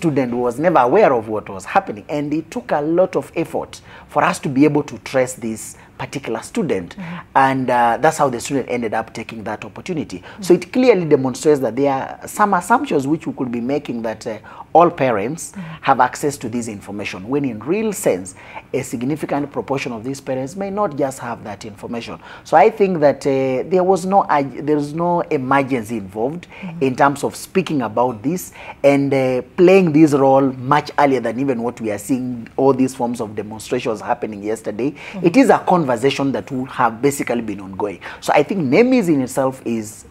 student was never aware of what was happening, and it took a lot of effort for us to be able to trace this particular student, and that's how the student ended up taking that opportunity. So it clearly demonstrates that there are some assumptions which we could be making, that all parents have access to this information, when in real sense a significant proportion of these parents may not just have that information. So I think that there was no emergency involved in terms of speaking about this and playing this role much earlier than even what we are seeing, all these forms of demonstrations happening yesterday. It is a conversation that would have basically been ongoing. So I think NEMIS in itself is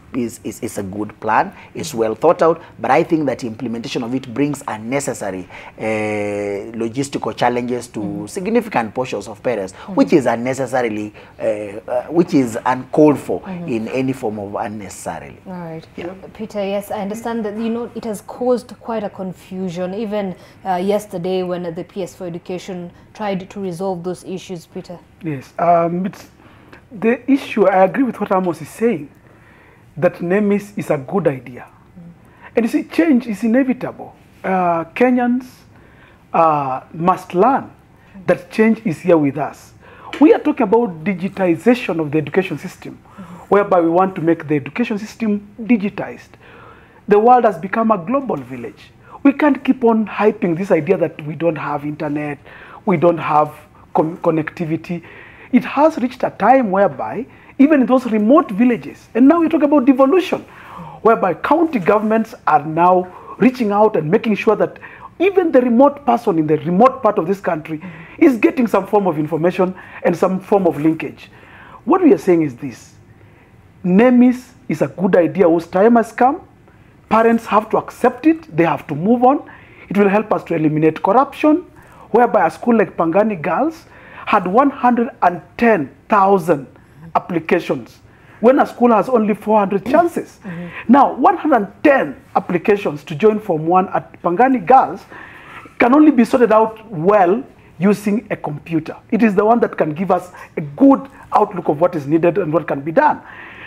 a good plan, it's well thought out, but I think that implementation of it brings unnecessary logistical challenges to significant portions of parents, which is unnecessarily, which is uncalled for in any form of unnecessarily. All right. Yeah. Peter, yes, I understand that, you know, it has caused quite a confusion, even yesterday when the PS for Education tried to resolve those issues, Peter. Yes, it's the issue, I agree with what Amos is saying, that NEMIS is a good idea. And you see, change is inevitable. Kenyans must learn that change is here with us. We are talking about digitization of the education system, whereby we want to make the education system digitized. The world has become a global village. We can't keep on hyping this idea that we don't have internet, we don't have connectivity. It has reached a time whereby even in those remote villages, and now we talk about devolution, whereby county governments are now reaching out and making sure that even the remote person in the remote part of this country is getting some form of information and some form of linkage. What we are saying is this: NEMIS is a good idea whose time has come. Parents have to accept it, they have to move on. It will help us to eliminate corruption, whereby a school like Pangani Girls had 110,000 applications when a school has only 400 chances. Now, 110 applications to join Form 1 at Pangani Girls can only be sorted out well using a computer. It is the one that can give us a good outlook of what is needed and what can be done.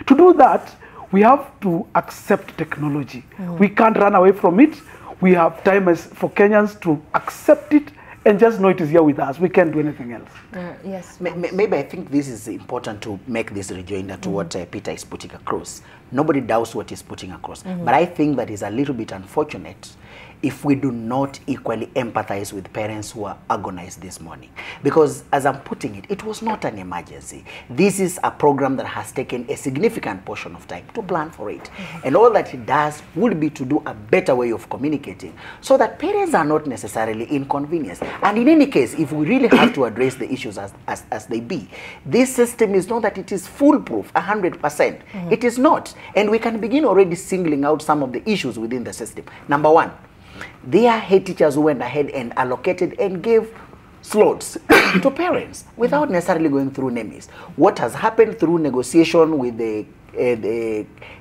To do that, we have to accept technology. We can't run away from it. We have time as for Kenyans to accept it and just know it is here with us. We can't do anything else. Yes. Maybe I think this is important to make this rejoinder to what Peter is putting across. Nobody doubts what he's putting across. But I think that is a little bit unfortunate if we do not equally empathize with parents who are agonized this morning. Because as I'm putting it, it was not an emergency. This is a program that has taken a significant portion of time to plan for it. And all that it does would be to do a better way of communicating so that parents are not necessarily inconvenienced. And in any case, if we really have to address the issues as they be, this system is not that it is foolproof 100%. It is not. And we can begin already singling out some of the issues within the system. Number one, there are head teachers who went ahead and allocated and gave slots to parents without necessarily going through NEMIS. What has happened through negotiation with the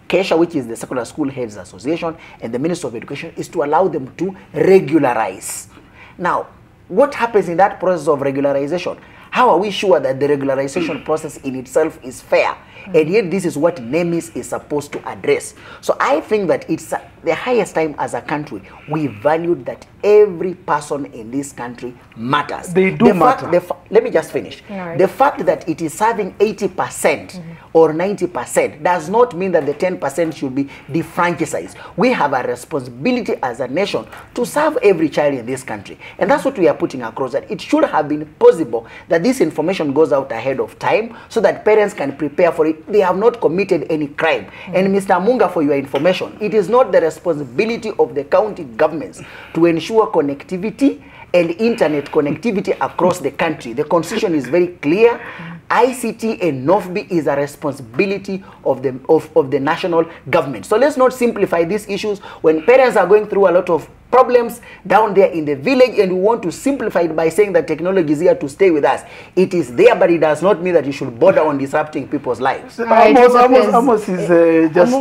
KESHA, which is the Secondary School Heads Association, and the Ministry of Education, is to allow them to regularize. Now, what happens in that process of regularization? How are we sure that the regularization process in itself is fair? And yet this is what NEMIS is supposed to address. So I think that it's the highest time as a country we value that every person in this country matters. They do matter. Let me just finish. Right. The fact that it is serving 80% or 90% does not mean that the 10% should be defranchised. We have a responsibility as a nation to serve every child in this country. And that's what we are putting across, that it should have been possible that this information goes out ahead of time so that parents can prepare for it. They have not committed any crime. And Mr. Munga, for your information, it is not the responsibility of the county governments to ensure connectivity and internet connectivity across the country. The constitution is very clear. ICT and NOFB is a responsibility of the national government. So let's not simplify these issues when parents are going through a lot of problems down there in the village, and we want to simplify it by saying that technology is here to stay with us. It is there, but it does not mean that you should bother on disrupting people's lives. Amos is just...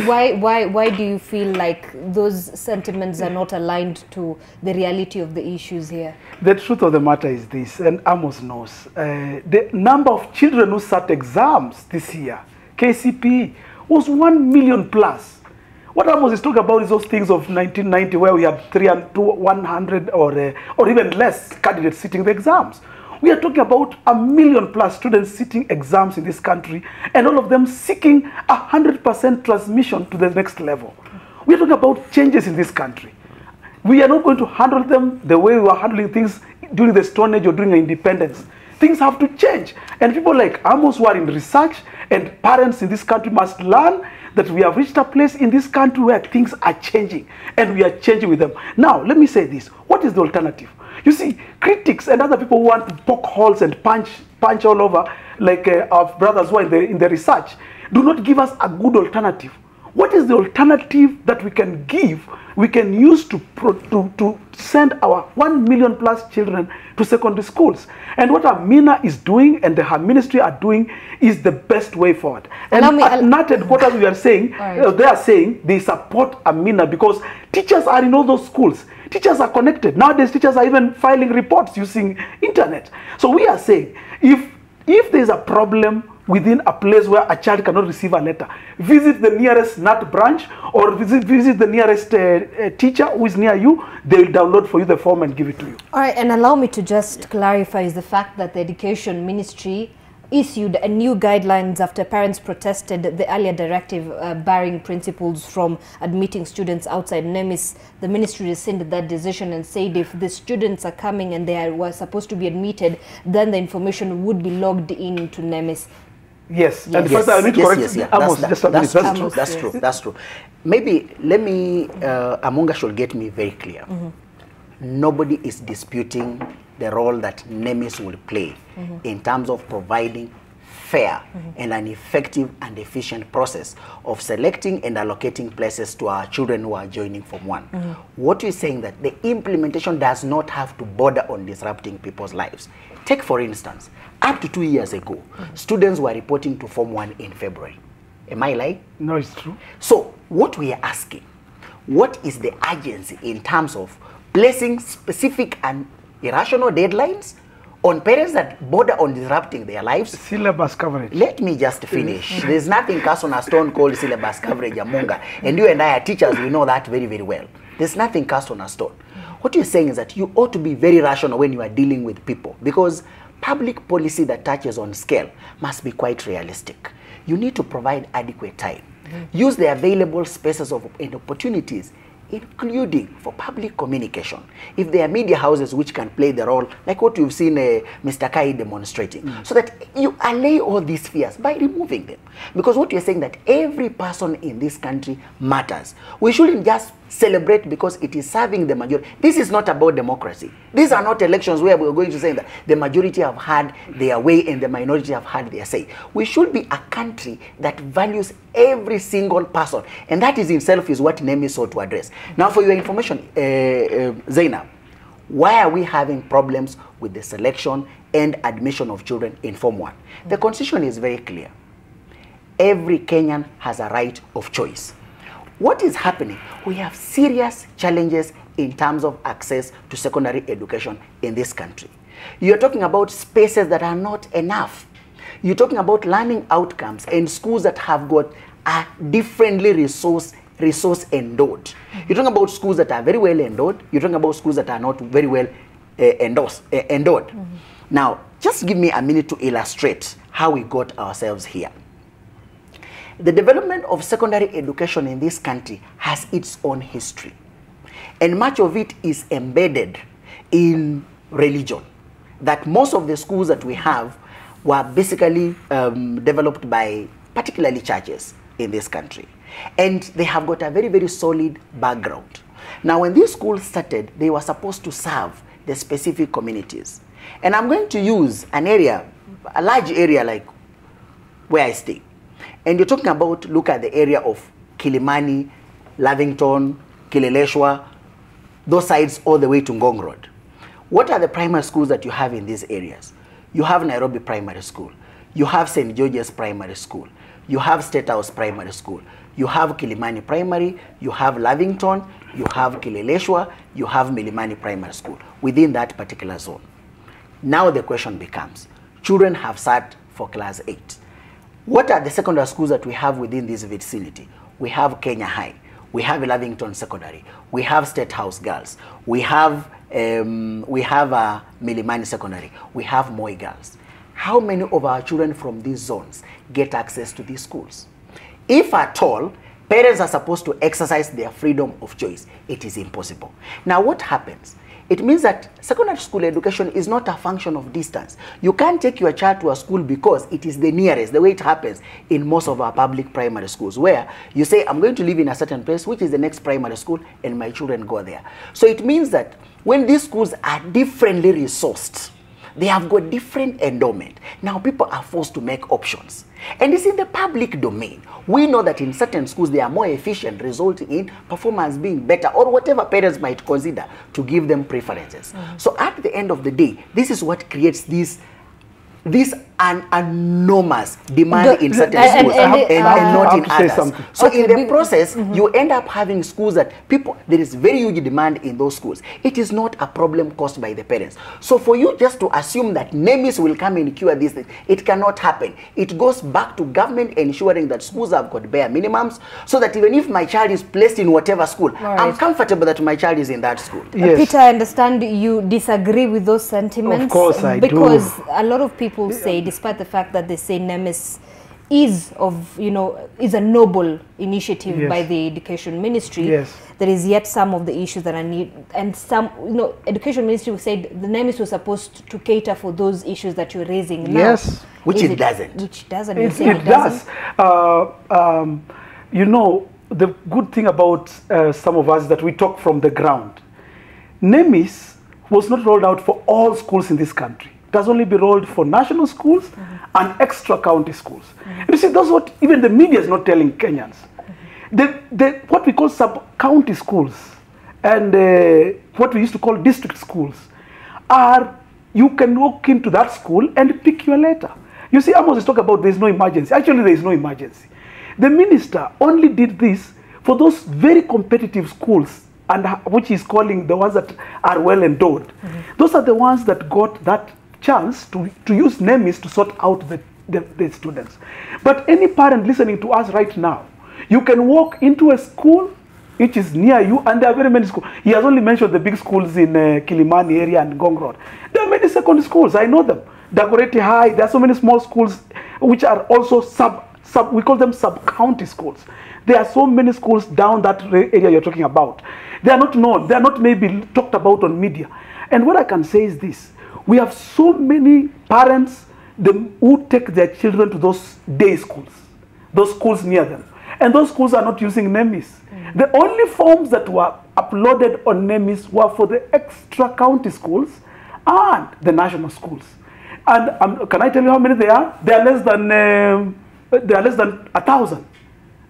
why do you feel like those sentiments are not aligned to the reality of the issues here? The truth of the matter is this, and Amos knows, the number of children who sat exams this year, KCPE, was 1 million plus. What Amos is talking about is those things of 1990 where we had 100 or even less candidates sitting the exams. We are talking about 1 million plus students sitting exams in this country, and all of them seeking 100% transmission to the next level. We are talking about changes in this country. We are not going to handle them the way we were handling things during the Stone Age or during independence. Things have to change. And people like Amos who are in research and parents in this country must learn that we have reached a place in this country where things are changing, and we are changing with them. Now, let me say this. What is the alternative? You see, critics and other people who want to poke holes and punch all over, like our brothers who are in the research, do not give us a good alternative. What is the alternative that we can give, we can use to send our 1 million plus children to secondary schools? And what Amina is doing and her ministry are doing is the best way forward. And at NAT headquarters, we are saying, they are saying they support Amina because teachers are in all those schools. Teachers are connected. Nowadays, teachers are even filing reports using internet. So we are saying, if there is a problem within a place where a child cannot receive a letter, visit the nearest NAT branch or visit the nearest teacher who is near you. They will download for you the form and give it to you. All right, and allow me to just clarify is the fact that the Education Ministry issued a new guidelines after parents protested the earlier directive barring principals from admitting students outside NEMIS. The ministry rescinded that decision and said if the students are coming and they were supposed to be admitted, then the information would be logged into NEMIS. Yes, and first I need to correct That's true. Maybe let me, Amunga should get me very clear. Nobody is disputing the role that NEMIS will play in terms of providing fair and an effective and efficient process of selecting and allocating places to our children who are joining Form 1. What you're saying that the implementation does not have to border on disrupting people's lives. Take for instance, up to 2 years ago, students were reporting to Form 1 in February. Am I lying? No, it's true. So what we are asking, what is the urgency in terms of placing specific and irrational deadlines on parents that border on disrupting their lives? Syllabus coverage. Let me just finish. There's nothing cast on a stone called syllabus coverage, Amunga. And you and I are teachers, we know that very, very well. There's nothing cast on a stone. What you're saying is that you ought to be very rational when you are dealing with people, because public policy that touches on scale must be quite realistic. You need to provide adequate time. Use the available spaces and opportunities, including for public communication. If there are media houses which can play the role, like what you've seen Mr. Kai demonstrating, so that you allay all these fears by removing them. Because what you're saying that every person in this country matters. We shouldn't just celebrate because it is serving the majority. This is not about democracy. These are not elections where we're going to say that the majority have had their way and the minority have had their say. We should be a country that values every single person, and that is itself is what NEMIS sought to address. Now, for your information, Zainab, why are we having problems with the selection and admission of children in Form 1? The Constitution is very clear. Every Kenyan has a right of choice. What is happening? We have serious challenges in terms of access to secondary education in this country. You're talking about spaces that are not enough. You're talking about learning outcomes and schools that have got a differently resource endowed. You're talking about schools that are very well endowed. You're talking about schools that are not very well endowed. Now, just give me a minute to illustrate how we got ourselves here. The development of secondary education in this country has its own history, and much of it is embedded in religion. That most of the schools that we have were basically developed by particularly churches in this country, and they have got a very, very solid background. Now, when these schools started, they were supposed to serve the specific communities, and I'm going to use an area, a large area like where I stay. And you're talking about, look at the area of Kilimani, Lavington, Kileleshwa, those sides all the way to Ngong Road. What are the primary schools that you have in these areas? You have Nairobi Primary School. You have St. George's Primary School. You have State House Primary School. You have Kilimani Primary. You have Lavington. You have Kileleshwa. You have Milimani Primary School within that particular zone. Now the question becomes, children have sat for class 8. What are the secondary schools that we have within this vicinity? We have Kenya High, we have Lavington Secondary, we have State House Girls, we have Milimani Secondary, we have Moi Girls. How many of our children from these zones get access to these schools? If at all, parents are supposed to exercise their freedom of choice. It is impossible. Now what happens? It means that secondary school education is not a function of distance. You can't take your child to a school because it is the nearest, the way it happens in most of our public primary schools, where you say, I'm going to live in a certain place, which is the next primary school, and my children go there. So it means that when these schools are differently resourced, they have got different endowment. Now people are forced to make options. And it's in the public domain. We know that in certain schools they are more efficient, resulting in performance being better, or whatever parents might consider to give them preferences. So at the end of the day, this is what creates this enormous demand in certain schools and not in others. So in the process, you end up having schools that there is very huge demand in those schools. It is not a problem caused by the parents. So for you just to assume that NEMIS will come and cure this thing, it cannot happen. It goes back to government ensuring that schools have got bare minimums, so that even if my child is placed in whatever school, I'm comfortable that my child is in that school. Yes. Peter, I understand you disagree with those sentiments. Of course I do. Because a lot of people say, despite the fact that they say NEMIS is a noble initiative by the Education Ministry, there is yet some of the issues that are and some, Education Ministry said the NEMIS was supposed to cater for those issues that you're raising now. Yes, which it doesn't. Which doesn't. It does. The good thing about some of us that we talk from the ground. NEMIS was not rolled out for all schools in this country. It has only been rolled for national schools and extra county schools. You see, that's what even the media is not telling Kenyans. What we call sub-county schools and what we used to call district schools you can walk into that school and pick your letter. You see, Amos is talking about there's no emergency. Actually, there is no emergency. The minister only did this for those very competitive schools, and which he's calling the ones that are well endowed. Those are the ones that got that chance to use NEMIS to sort out the students. But any parent listening to us right now, you can walk into a school which is near you, and there are very many schools. He has only mentioned the big schools in Kilimani area and Ngong Road. There are many secondary schools, I know them. Dagoretti High, there are so many small schools which are also we call them sub-county schools. There are so many schools down that area you're talking about. They are not known, they are not maybe talked about on media. And what I can say is this: we have so many parents who take their children to those day schools, those schools near them. And those schools are not using NEMIS. The only forms that were uploaded on NEMIS were for the extra county schools and the national schools. And can I tell you how many they are? They are less than 1,000.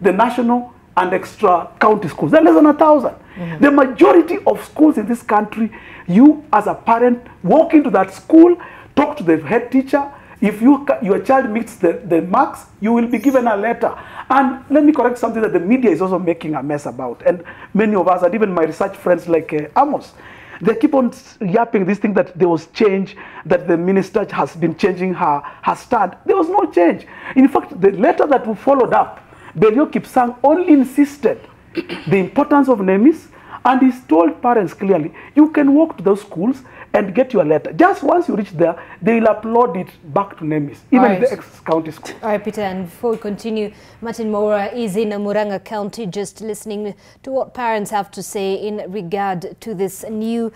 The national and extra county schools, they're less than 1,000. The majority of schools in this country, you as a parent walk into that school, talk to the head teacher. If your child meets the marks, you will be given a letter. And let me correct something that the media is also making a mess about. And many of us, and even my research friends like Amos, they keep on yapping this thing that there was change, that the minister has been changing her stand. There was no change. In fact, the letter that we followed up, Belio Kipsang only insisted the importance of NEMIS, and he told parents clearly, you can walk to those schools and get your letter. Just once you reach there, they will upload it back to NEMIS, even the ex-county school. All right, Peter, and before we continue, Martin Mora is in Murang'a County, just listening to what parents have to say in regard to this new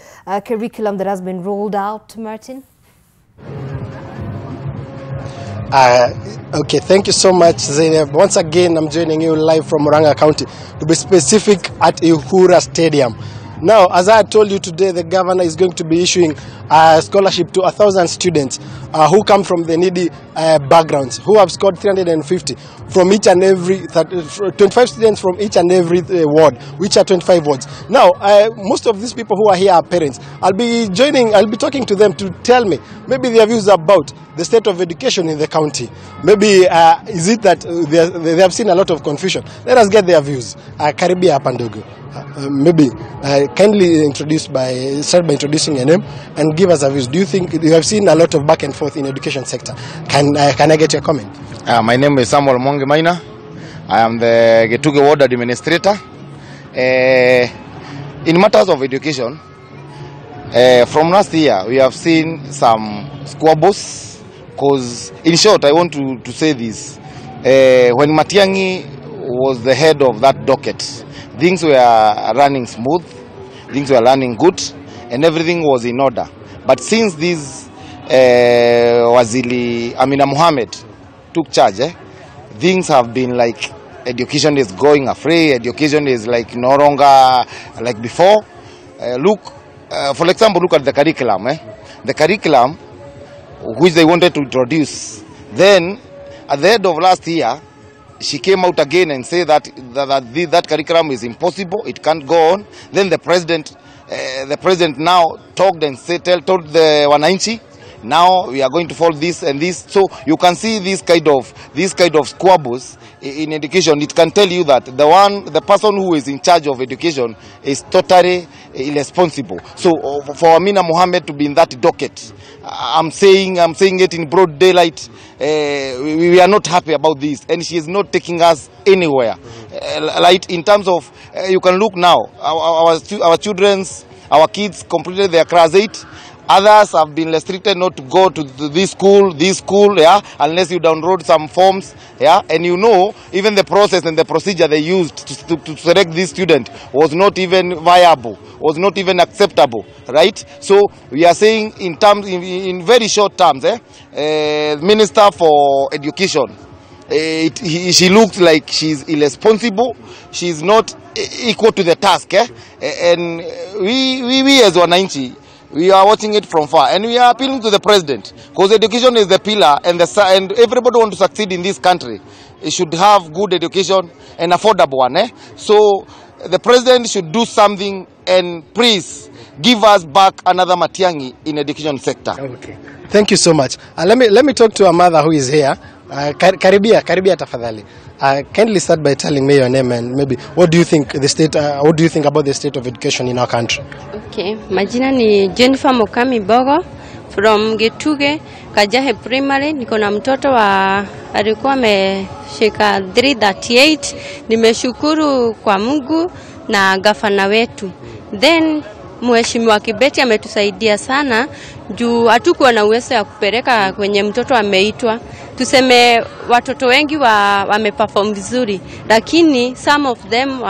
curriculum that has been rolled out. Martin? Okay, thank you so much, Zainab. Once again, I'm joining you live from Murang'a County, to be specific at Uhura Stadium. Now, as I told you today, the governor is going to be issuing a scholarship to 1,000 students who come from the needy backgrounds, who have scored 350 from each and every, 25 students from each and every ward, which are 25 wards. Now, most of these people who are here are parents. I'll be talking to them to tell me maybe their views about the state of education in the county. Maybe is it that they have seen a lot of confusion? Let us get their views. Karibia Pandogo. Maybe kindly start by introducing your name and give us a views. Do you think you have seen a lot of back and forth in education sector? Can I get your comment? My name is Samuel Monge Maina. I am the Getuge Ward Administrator. In matters of education, from last year we have seen some squabbles. Because in short, I want to say this: when Matiang'i was the head of that docket, things were running smooth, things were running good, and everything was in order. But since this Waziri Amina Mohammed took charge, things have been like education is going astray, education is like no longer like before. For example, look at the curriculum. The curriculum which they wanted to introduce. Then, at the end of last year, she came out again and said that curriculum is impossible, it can't go on. Then the president now talked and told the Wananchi, now we are going to follow this and this. So you can see this kind of squabbles in education. It can tell you that the person who is in charge of education is totally irresponsible. So for Amina Mohammed to be in that docket, I'm saying it in broad daylight. We are not happy about this, and she is not taking us anywhere. Like in terms of, you can look now, our kids completed their class 8. Others have been restricted not to go to this school, yeah, unless you download some forms, yeah. And you know, even the process and the procedure they used to select this student was not even viable, was not even acceptable, right? So we are saying in very short terms, Minister for Education, she looks like she's irresponsible. She's not equal to the task, and we as Wananchi, we are watching it from far, and we are appealing to the president, because education is the pillar, and everybody wants to succeed in this country. It should have good education and affordable one. So the president should do something, and please give us back another Matiang'i in education sector. Okay. Thank you so much. Let me talk to a mother who is here. Karibia tafadhali. Kindly start by telling me your name and maybe what do you think about the state of education in our country? Okay, majina ni Jennifer Mokami Bogo from Getuge Kajahe Primary. Niko na mtoto alikuwa ameshika 338. Nimeshukuru kwa Mungu na gavana wetu. Then Mheshimiwa Kibeti ametusaidia sana juu hatukuwa na uwezo ya kupeleka kwenye mtoto ameitwa. Tuseme watoto wengi wameperform vizuri, lakini some of them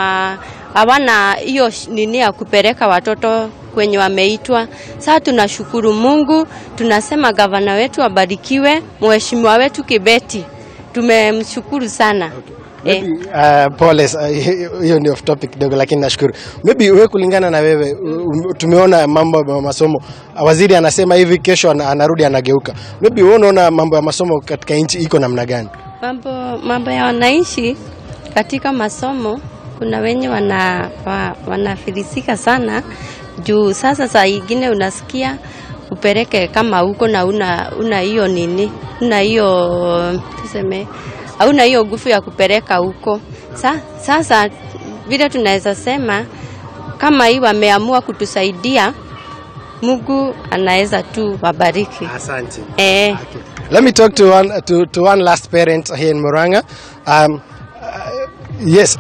hawana hiyo nini ya kupeleka watoto kwenye wameitwa. Sasa tunashukuru Mungu, tunasema gavana wetu abarikiwe, Mheshimiwa wetu Kibeti. Tumemshukuru sana. Okay. Maybe pole, hiyo ni off topic kidogo, lakini nashukuru. Maybe wewe kulingana na wewe, tumeona mambo ya masomo, waziri anasema hivi, kesho anarudi anageuka. Maybe wewe unaona mambo ya masomo katika nchi iko namna gani? Mambo ya wananchi katika masomo, kuna wenye wanafilisika sana juu sasa saa nyingine unasikia upeleke kama huko na una hiyo nini, una hiyo tuseme hauna hiyo nguvu ya kupeleka huko. Sasa vile tunaweza sema kama hii wameamua kutusaidia, Mungu anaweza tu wabariki. Asante. Okay. Let me talk to one last parent here in Murang'a. Yes,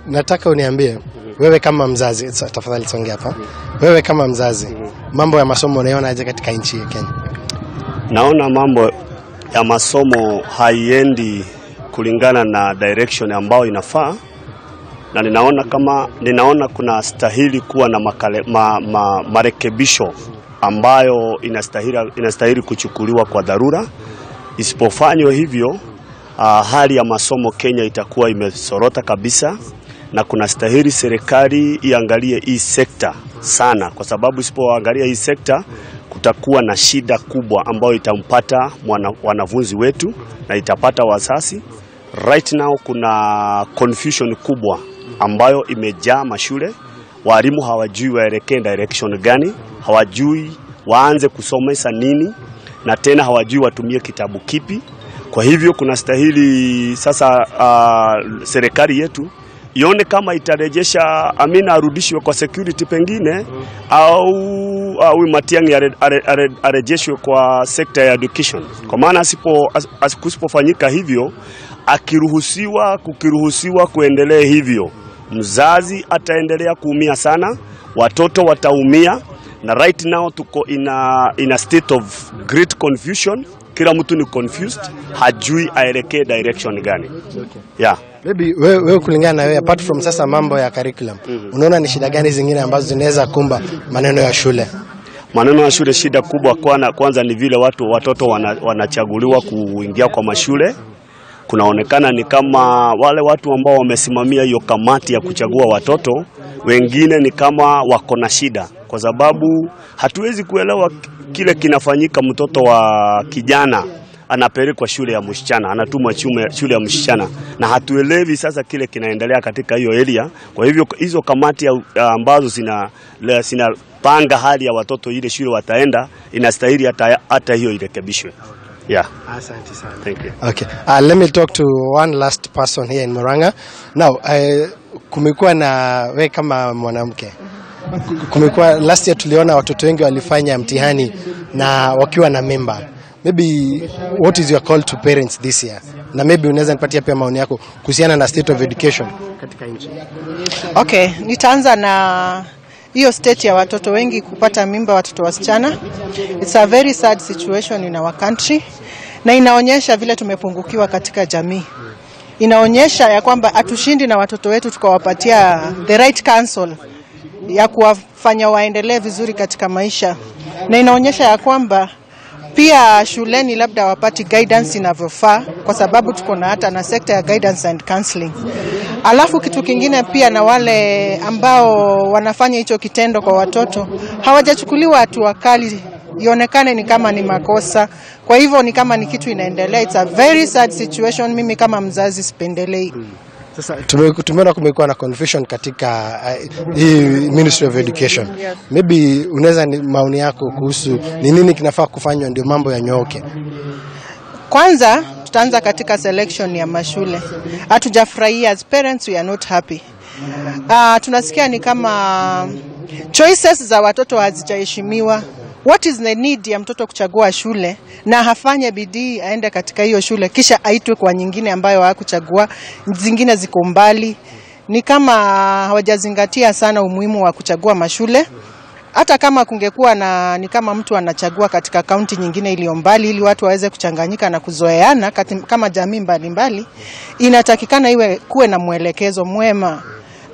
nataka uniambie wewe kama mzazi, tafadhali songe hapa. Wewe kama mzazi, mambo ya masomo unaona aje katika nchi ya Kenya? Naona mambo ya masomo haiendi kulingana na direction ambayo inafaa, na ninaona kuna stahili kuwa na marekebisho ambayo inastahili kuchukuliwa kwa dharura. Isipofanywa hivyo, hali ya masomo Kenya itakuwa imesorota kabisa, na kuna stahili serikali iangalie hii sekta sana, kwa sababu isipoangalia hii sekta kutakuwa na shida kubwa ambayo itampata wanafunzi wetu na itapata wazazi. Right now kuna confusion kubwa ambayo imejaa mashule. Walimu hawajui waelekee direction gani, hawajui waanze kusomesa nini, na tena hawajui watumie kitabu kipi. Kwa hivyo kuna stahili sasa serikali yetu ione kama itarejesha Amina arudishwe kwa security pengine, au Matiang'i arejeshwe kwa sekta ya education. Kwa maana asipofanyika hivyo, kukiruhusiwa kuendelea hivyo, mzazi ataendelea kuumia sana, watoto wataumia, na right now tuko in a state of great confusion. Kila mtu ni confused, hajui aelekee direction gani. Yeah. Maybe wewe kulingana na wewe, apart from sasa mambo ya curriculum, unaona ni shida gani zingine ambazo zinaweza kumba maneno ya shule? Maneno ya shule, shida kubwa kwanza ni vile watoto wanachaguliwa kuingia kwa mashule. Kunaonekana ni kama wale watu ambao wamesimamia hiyo kamati ya kuchagua watoto, wengine ni kama wako na shida, kwa sababu hatuwezi kuelewa kile kinafanyika. Mtoto wa kijana anapelekwa shule ya msichana, anatumwa shule ya msichana, na hatuelewi sasa kile kinaendelea katika hiyo area. Kwa hivyo hizo kamati ambazo zinapanga hali ya watoto ile shule wataenda, inastahili hata hiyo irekebishwe. Yeah. Asante sana. Thank you. Okay. Let me talk to one last person here in Murang'a. Now, kumekuwa na wewe kama mwanamke. Kumekuwa last year tuliona watoto wengi walifanya mtihani na wakiwa na mimba. Maybe what is your call to parents this year? Na maybe unaweza nipatia pia maoni yako kuhusiana na state of education katika nchi. Okay, nitaanza na hiyo state ya watoto wengi kupata mimba, watoto wasichana. It's a very sad situation in our country, na inaonyesha vile tumepungukiwa katika jamii. Inaonyesha ya kwamba hatushindi na watoto wetu tukawapatia the right counsel ya kuwafanya waendelee vizuri katika maisha, na inaonyesha ya kwamba pia shuleni labda wapati guidance inavyofaa, kwa sababu tuko na hata na sekta ya guidance and counseling. Alafu kitu kingine pia, na wale ambao wanafanya hicho kitendo kwa watoto hawajachukuliwa hatua kali, ionekane ni kama ni makosa. Kwa hivyo ni kama ni kitu inaendelea. It's a very sad situation. Mimi kama mzazi sipendelei. Sasa tumeona kumekuwa na confusion katika hii Ministry of Education. Yes. Maybe unaweza maoni yako kuhusu ni nini kinafaa kufanywa ndio mambo yanyooke? Kwanza tutaanza katika selection ya mashule. Hatujafurahia, as parents we are not happy. Tunasikia ni kama choices za watoto hazijaheshimiwa. What is the need ya mtoto kuchagua shule na hafanye bidii aende katika hiyo shule kisha aitwe kwa nyingine ambayo hakuchagua, zingine ziko mbali? Ni kama hawajazingatia sana umuhimu wa kuchagua mashule. Hata kama kungekuwa na ni kama mtu anachagua katika kaunti nyingine iliyo mbali, ili watu waweze kuchanganyika na kuzoeana kama jamii mbalimbali, inatakikana kuwe na mwelekezo mwema.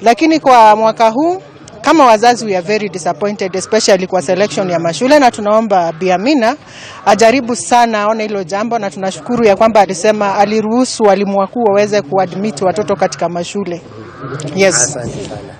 Lakini kwa mwaka huu kama wazazi we are very disappointed, especially kwa selection ya mashule, na tunaomba Bi Amina ajaribu sana aone hilo jambo, na tunashukuru ya kwamba alisema aliruhusu walimu wakuu waweze kuadmit watoto katika mashule. Yes.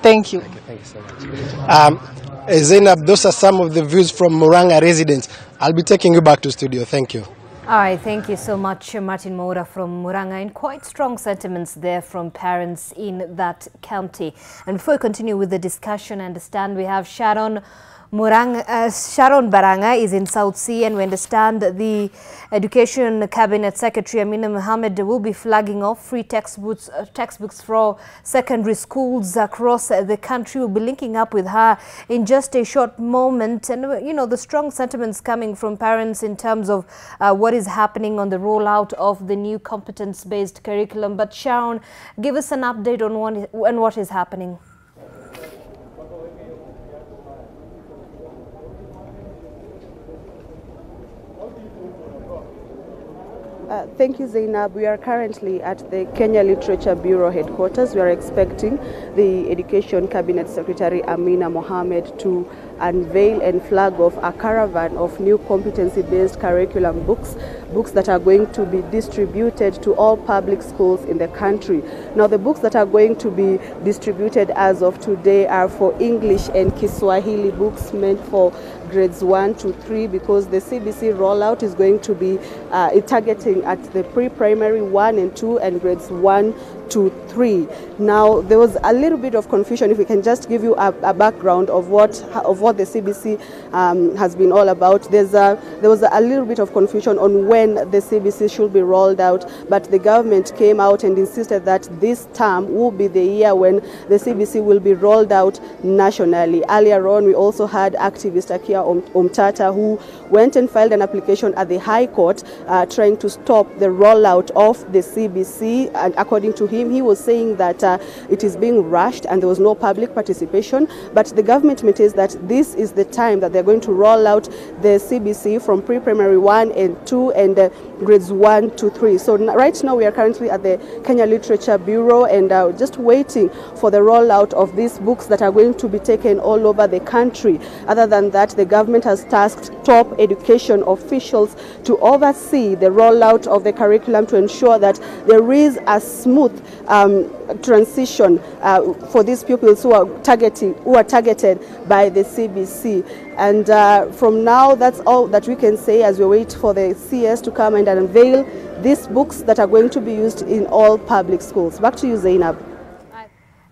Thank you. Thank you so much. Zainab, those are some of the views from Murang'a residents. I'll be taking you back to studio. Thank you. All right, thank you so much, Martin Moura from Murang'a, and quite strong sentiments there from parents in that county. And before we continue with the discussion, I understand we have Sharon Baranga is in South Sea, and we understand the Education Cabinet Secretary Amina Mohammed will be flagging off free textbooks for secondary schools across the country. We'll be linking up with her in just a short moment. And you know, the strong sentiments coming from parents in terms of what is happening on the rollout of the new competence-based curriculum. But Sharon, give us an update on what is happening. Thank you, Zainab. We are currently at the Kenya Literature Bureau headquarters. We are expecting the Education Cabinet Secretary Amina Mohammed to unveil and flag off a caravan of new competency-based curriculum books that are going to be distributed to all public schools in the country. Now, the books that are going to be distributed as of today are for English and Kiswahili books meant for grades 1 to 3, because the CBC rollout is going to be targeting at the pre-primary 1 and 2 and grades 1 to 3. Now, there was a little bit of confusion. If we can just give you a background of what the CBC has been all about. There was a little bit of confusion on when the CBC should be rolled out, but the government came out and insisted that this term will be the year when the CBC will be rolled out nationally. Earlier on, we also had activist Akia Omtata, who went and filed an application at the High Court trying to stop the rollout of the CBC, and according to him, him. He was saying that it is being rushed and there was no public participation, but the government maintains that this is the time that they're going to roll out the CBC from pre-primary 1 and 2 and grades 1 to 3. So right now we are currently at the Kenya Literature Bureau and just waiting for the rollout of these books that are going to be taken all over the country. Other than that, the government has tasked top education officials to oversee the rollout of the curriculum to ensure that there is a smooth transition for these pupils who are targeted by the CBC. And from now, that's all that we can say as we wait for the CS to come and unveil these books that are going to be used in all public schools. Back to you, Zainab.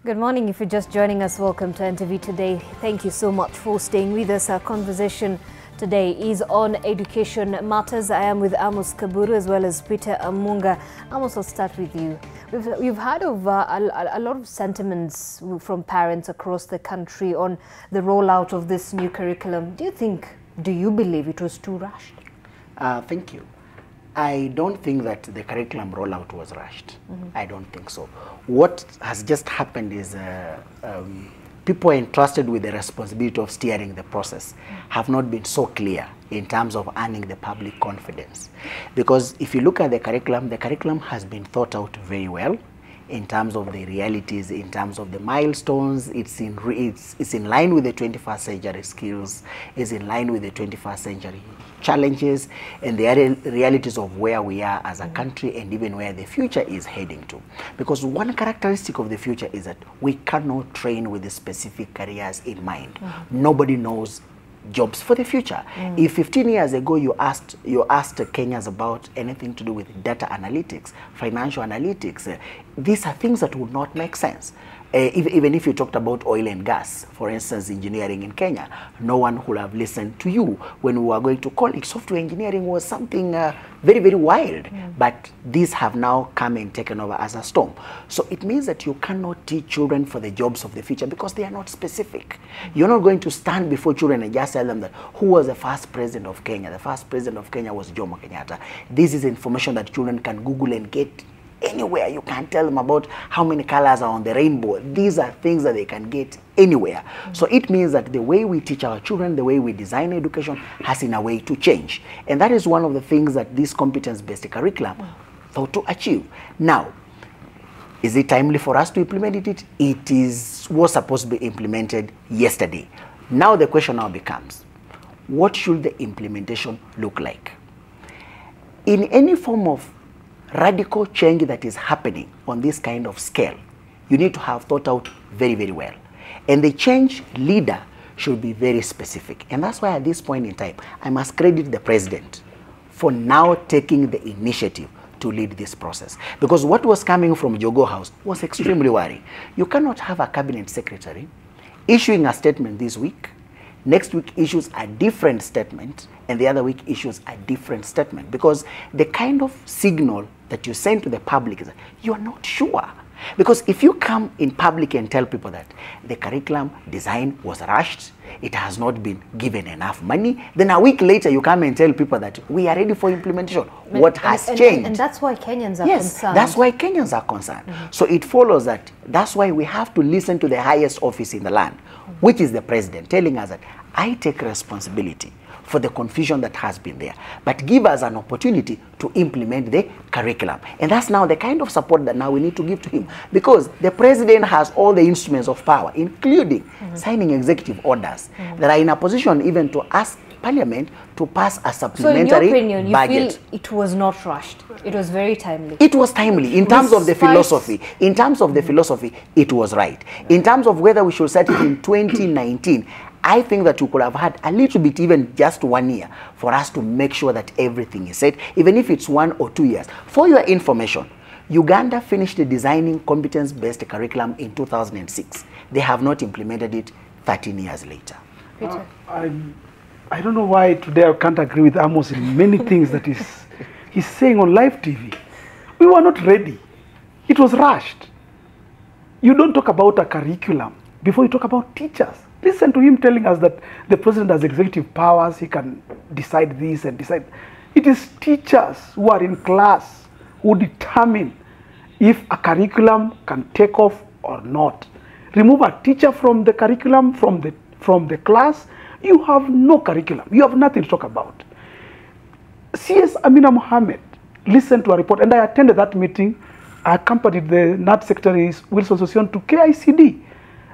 Good morning. If you're just joining us, welcome to NTV Today. Thank you so much for staying with us. Our conversation today is on education matters. I am with Amos Kaburu as well as Peter Amunga. Amos, I'll start with you. We've heard of a lot of sentiments from parents across the country on the rollout of this new curriculum. Do you believe it was too rushed? Thank you. I don't think that the curriculum rollout was rushed. I don't think so. What has just happened is people entrusted with the responsibility of steering the process have not been so clear in terms of earning the public confidence. Because if you look at the curriculum has been thought out very well in terms of the realities, in terms of the milestones. It's in line with the 21st century skills, it's in line with the 21st century challenges and the realities of where we are as a country and even where the future is heading to. Because one characteristic of the future is that we cannot train with the specific careers in mind. Nobody knows jobs for the future. If 15 years ago you asked Kenyans about anything to do with data analytics, financial analytics, these are things that would not make sense. Even if you talked about oil and gas, for instance, engineering in Kenya, no one would have listened to you when we were going to college. Software engineering was something very, very wild, but these have now come and taken over as a storm. So it means that you cannot teach children for the jobs of the future because they are not specific. You're not going to stand before children and just tell them that who was the first president of Kenya. The first president of Kenya was Jomo Kenyatta. This is information that children can Google and get anywhere. You can't tell them about how many colors are on the rainbow. These are things that they can get anywhere. So it means that the way we teach our children, the way we design education has in a way to change. And that is one of the things that this competence-based curriculum thought to achieve. Now, is it timely for us to implement it? It was supposed to be implemented yesterday. Now the question now becomes, what should the implementation look like? In any form of radical change that is happening on this kind of scale, you need to have thought out very, very well. And the change leader should be very specific. And that's why at this point in time, I must credit the president for now taking the initiative to lead this process. Because what was coming from Jogo House was extremely worrying. You cannot have a cabinet secretary issuing a statement this week, next week issues a different statement, and the other week issues a different statement. Because the kind of signal that you send to the public is that you are not sure. Because if you come in public and tell people that the curriculum design was rushed, it has not been given enough money, then a week later you come and tell people that we are ready for implementation. What has changed? And that's why Kenyans are concerned. Yes, that's why Kenyans are concerned. So it follows that that's why we have to listen to the highest office in the land, which is the president, telling us that I take responsibility for the confusion that has been there, but give us an opportunity to implement the curriculum. And that's now the kind of support that now we need to give to him, because the president has all the instruments of power, including signing executive orders that are in a position even to ask Parliament to pass a supplementary budget. So in your opinion, you feel it was not rushed? It was very timely? It was timely. In terms of the philosophy, it was right. In terms of whether we should set it in 2019, I think that we could have had a little bit, even just 1 year, for us to make sure that everything is set, even if it's 1 or 2 years. For your information, Uganda finished designing competence-based curriculum in 2006. They have not implemented it 13 years later. Peter? I don't know why today I can't agree with Amos in many things that he's saying on live TV. We were not ready. It was rushed. You don't talk about a curriculum before you talk about teachers. Listen to him telling us that the president has executive powers, he can decide this and decide. It is teachers who are in class who determine if a curriculum can take off or not. Remove a teacher from the curriculum, from the class, you have no curriculum. You have nothing to talk about. CS Amina Mohammed listened to a report, and I attended that meeting. I accompanied the NAT Secretary Wilson Sosion to KICD.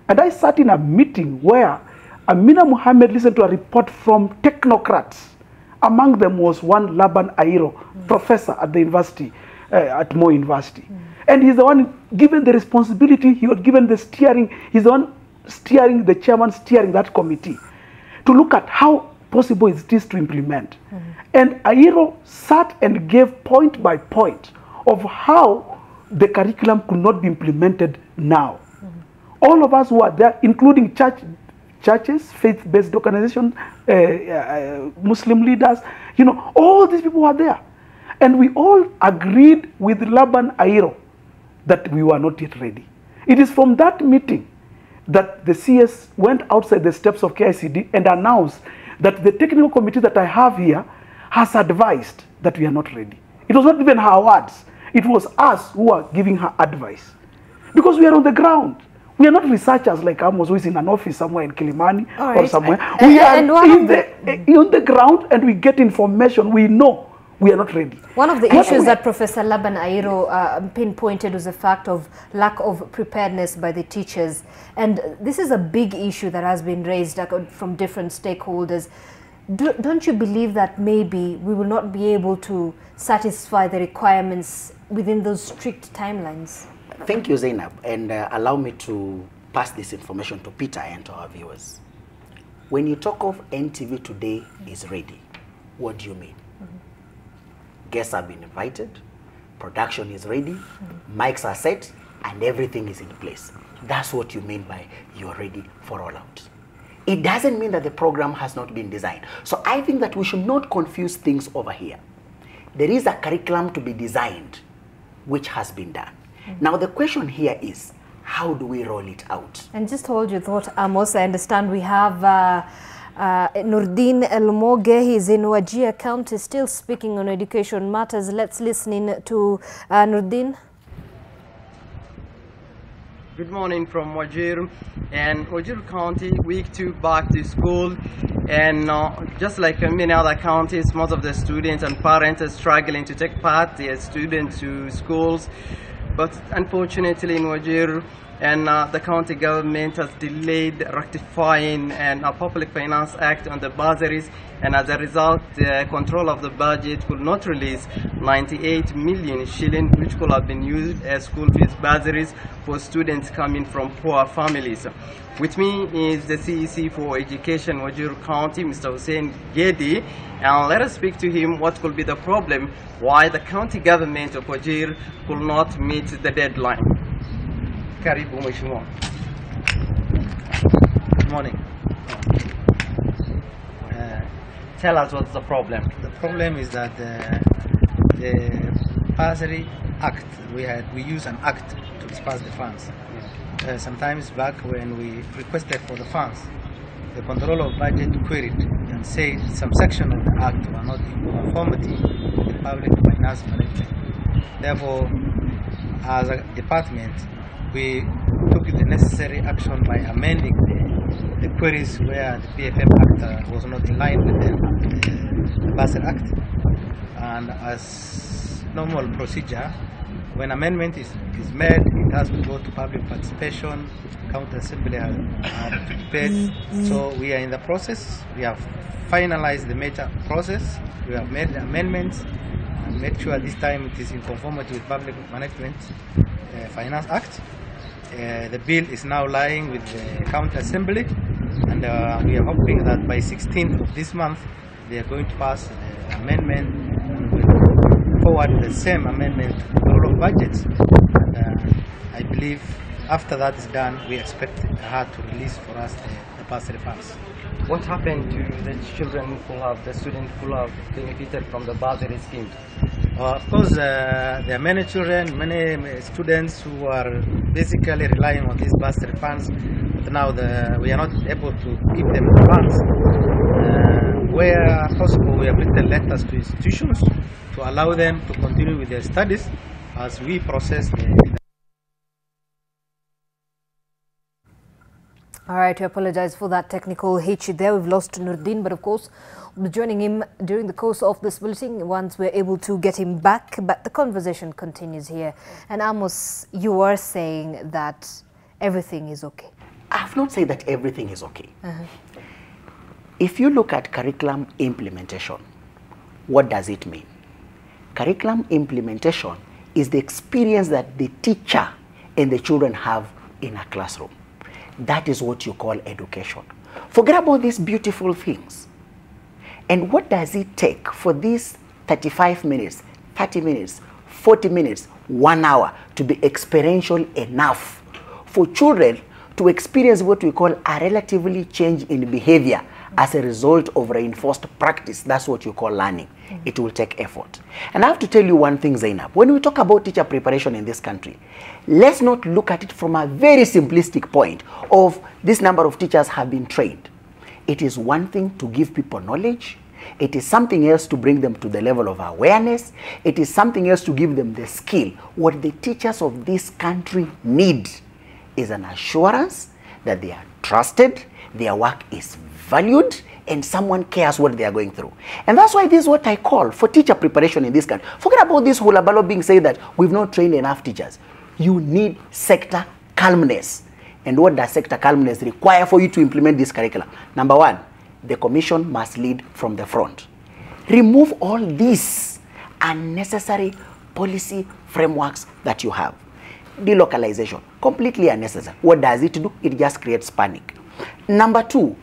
And I sat in a meeting where Amina Mohammed listened to a report from technocrats. Among them was one Laban Airo, professor at the university, at Mo University. And he's the one given the responsibility, he was given the steering, he's the one steering, the chairman steering that committee to look at how possible it is to implement. And Airo sat and gave point by point of how the curriculum could not be implemented now. All of us who are there, including churches, faith-based organizations, Muslim leaders, you know, all these people were there. And we all agreed with Laban Airo that we were not yet ready. It is from that meeting that the CS went outside the steps of KICD and announced that the technical committee that I have here has advised that we are not ready. It was not even her words. It was us who are giving her advice. Because we are on the ground. We are not researchers like Amos, who is in an office somewhere in Kilimani or somewhere. We are on the ground, and we get information. We know we are not ready. One of the issues that Professor Laban Airo pinpointed was the fact of lack of preparedness by the teachers. And this is a big issue that has been raised from different stakeholders. Don't you believe that maybe we will not be able to satisfy the requirements within those strict timelines? Thank you, Zainab, and allow me to pass this information to Peter and to our viewers. When you talk of NTV Today is ready, what do you mean? Guests have been invited, production is ready, mics are set, and everything is in place. That's what you mean by you're ready for all out. It doesn't mean that the program has not been designed. So I think that we should not confuse things over here. There is a curriculum to be designed, which has been done. Now the question here is, how do we roll it out? And just hold your thought, Amos. I understand we have Nurdin Elmoge. He's in Wajir County, still speaking on education matters. Let's listen in to Nurdin. Good morning from Wajir, and Wajir County, week 2 back to school, and just like many other counties, most of the students and parents are struggling to take part their students to schools. But unfortunately in Wajir, and the county government has delayed ratifying a Public Finance Act on the bursaries, and as a result the control of the budget could not release 98 million shilling, which could have been used as school fees bursaries for students coming from poor families. With me is the CEC for Education Wajir County, Mr. Hussein Gedi, and let us speak to him what could be the problem why the county government of Wajir could not meet the deadline. Karibu Mheshimiwa. Good morning. Tell us what's the problem. The problem is that the Bursary Act, we use an act to disperse the funds. Sometimes back when we requested for the funds, the controller of budget queried and said some section of the act were not in conformity with the public finance management. Therefore, as a department, we took the necessary action by amending the queries where the PFM Act was not in line with the Bursary Act. And as normal procedure, when amendment is made, it has to go to public participation. County Assembly have to debate. So we are in the process. We have finalized the major process. We have made the amendments and made sure this time it is in conformity with Public Management Finance Act. The bill is now lying with the County Assembly, and we are hoping that by 16th of this month they are going to pass the amendment and will forward the same amendment to all of budgets. And I believe after that is done, we expect her to release for us the bursary funds. What happened to the children who have, the students who have benefited from the bursary scheme? Of course, there are many children, many students who are basically relying on these bursary funds, but now we are not able to give them the funds. Where possible, we have written letters to institutions to allow them to continue with their studies, as we process the. All right, we apologize for that technical hitch there. We've lost Nurdin, but of course, we'll be joining him during the course of this bulletin once we're able to get him back. But the conversation continues here. And Amos, you are saying that everything is okay. I have not said that everything is okay. If you look at curriculum implementation, what does it mean? Curriculum implementation is the experience that the teacher and the children have in a classroom. That is what you call education. Forget about these beautiful things. And what does it take for these 35 minutes, 30 minutes, 40 minutes, 1 hour to be experiential enough for children to experience what we call a relatively change in behavior as a result of reinforced practice? That's what you call learning. It will take effort. And I have to tell you one thing, Zainab. When we talk about teacher preparation in this country, let's not look at it from a very simplistic point of this number of teachers have been trained. It is one thing to give people knowledge. It is something else to bring them to the level of awareness. It is something else to give them the skill. What the teachers of this country need is an assurance that they are trusted, their work is valued, and someone cares what they are going through. And that's why this is what I call for teacher preparation in this country. Forget about this hulabalo being said that we've not trained enough teachers. You need sector calmness. And what does sector calmness require for you to implement this curriculum? Number one, the commission must lead from the front. Remove all these unnecessary policy frameworks that you have. Delocalization, completely unnecessary. What does it do? It just creates panic. Number two,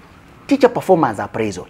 teacher performance appraisal.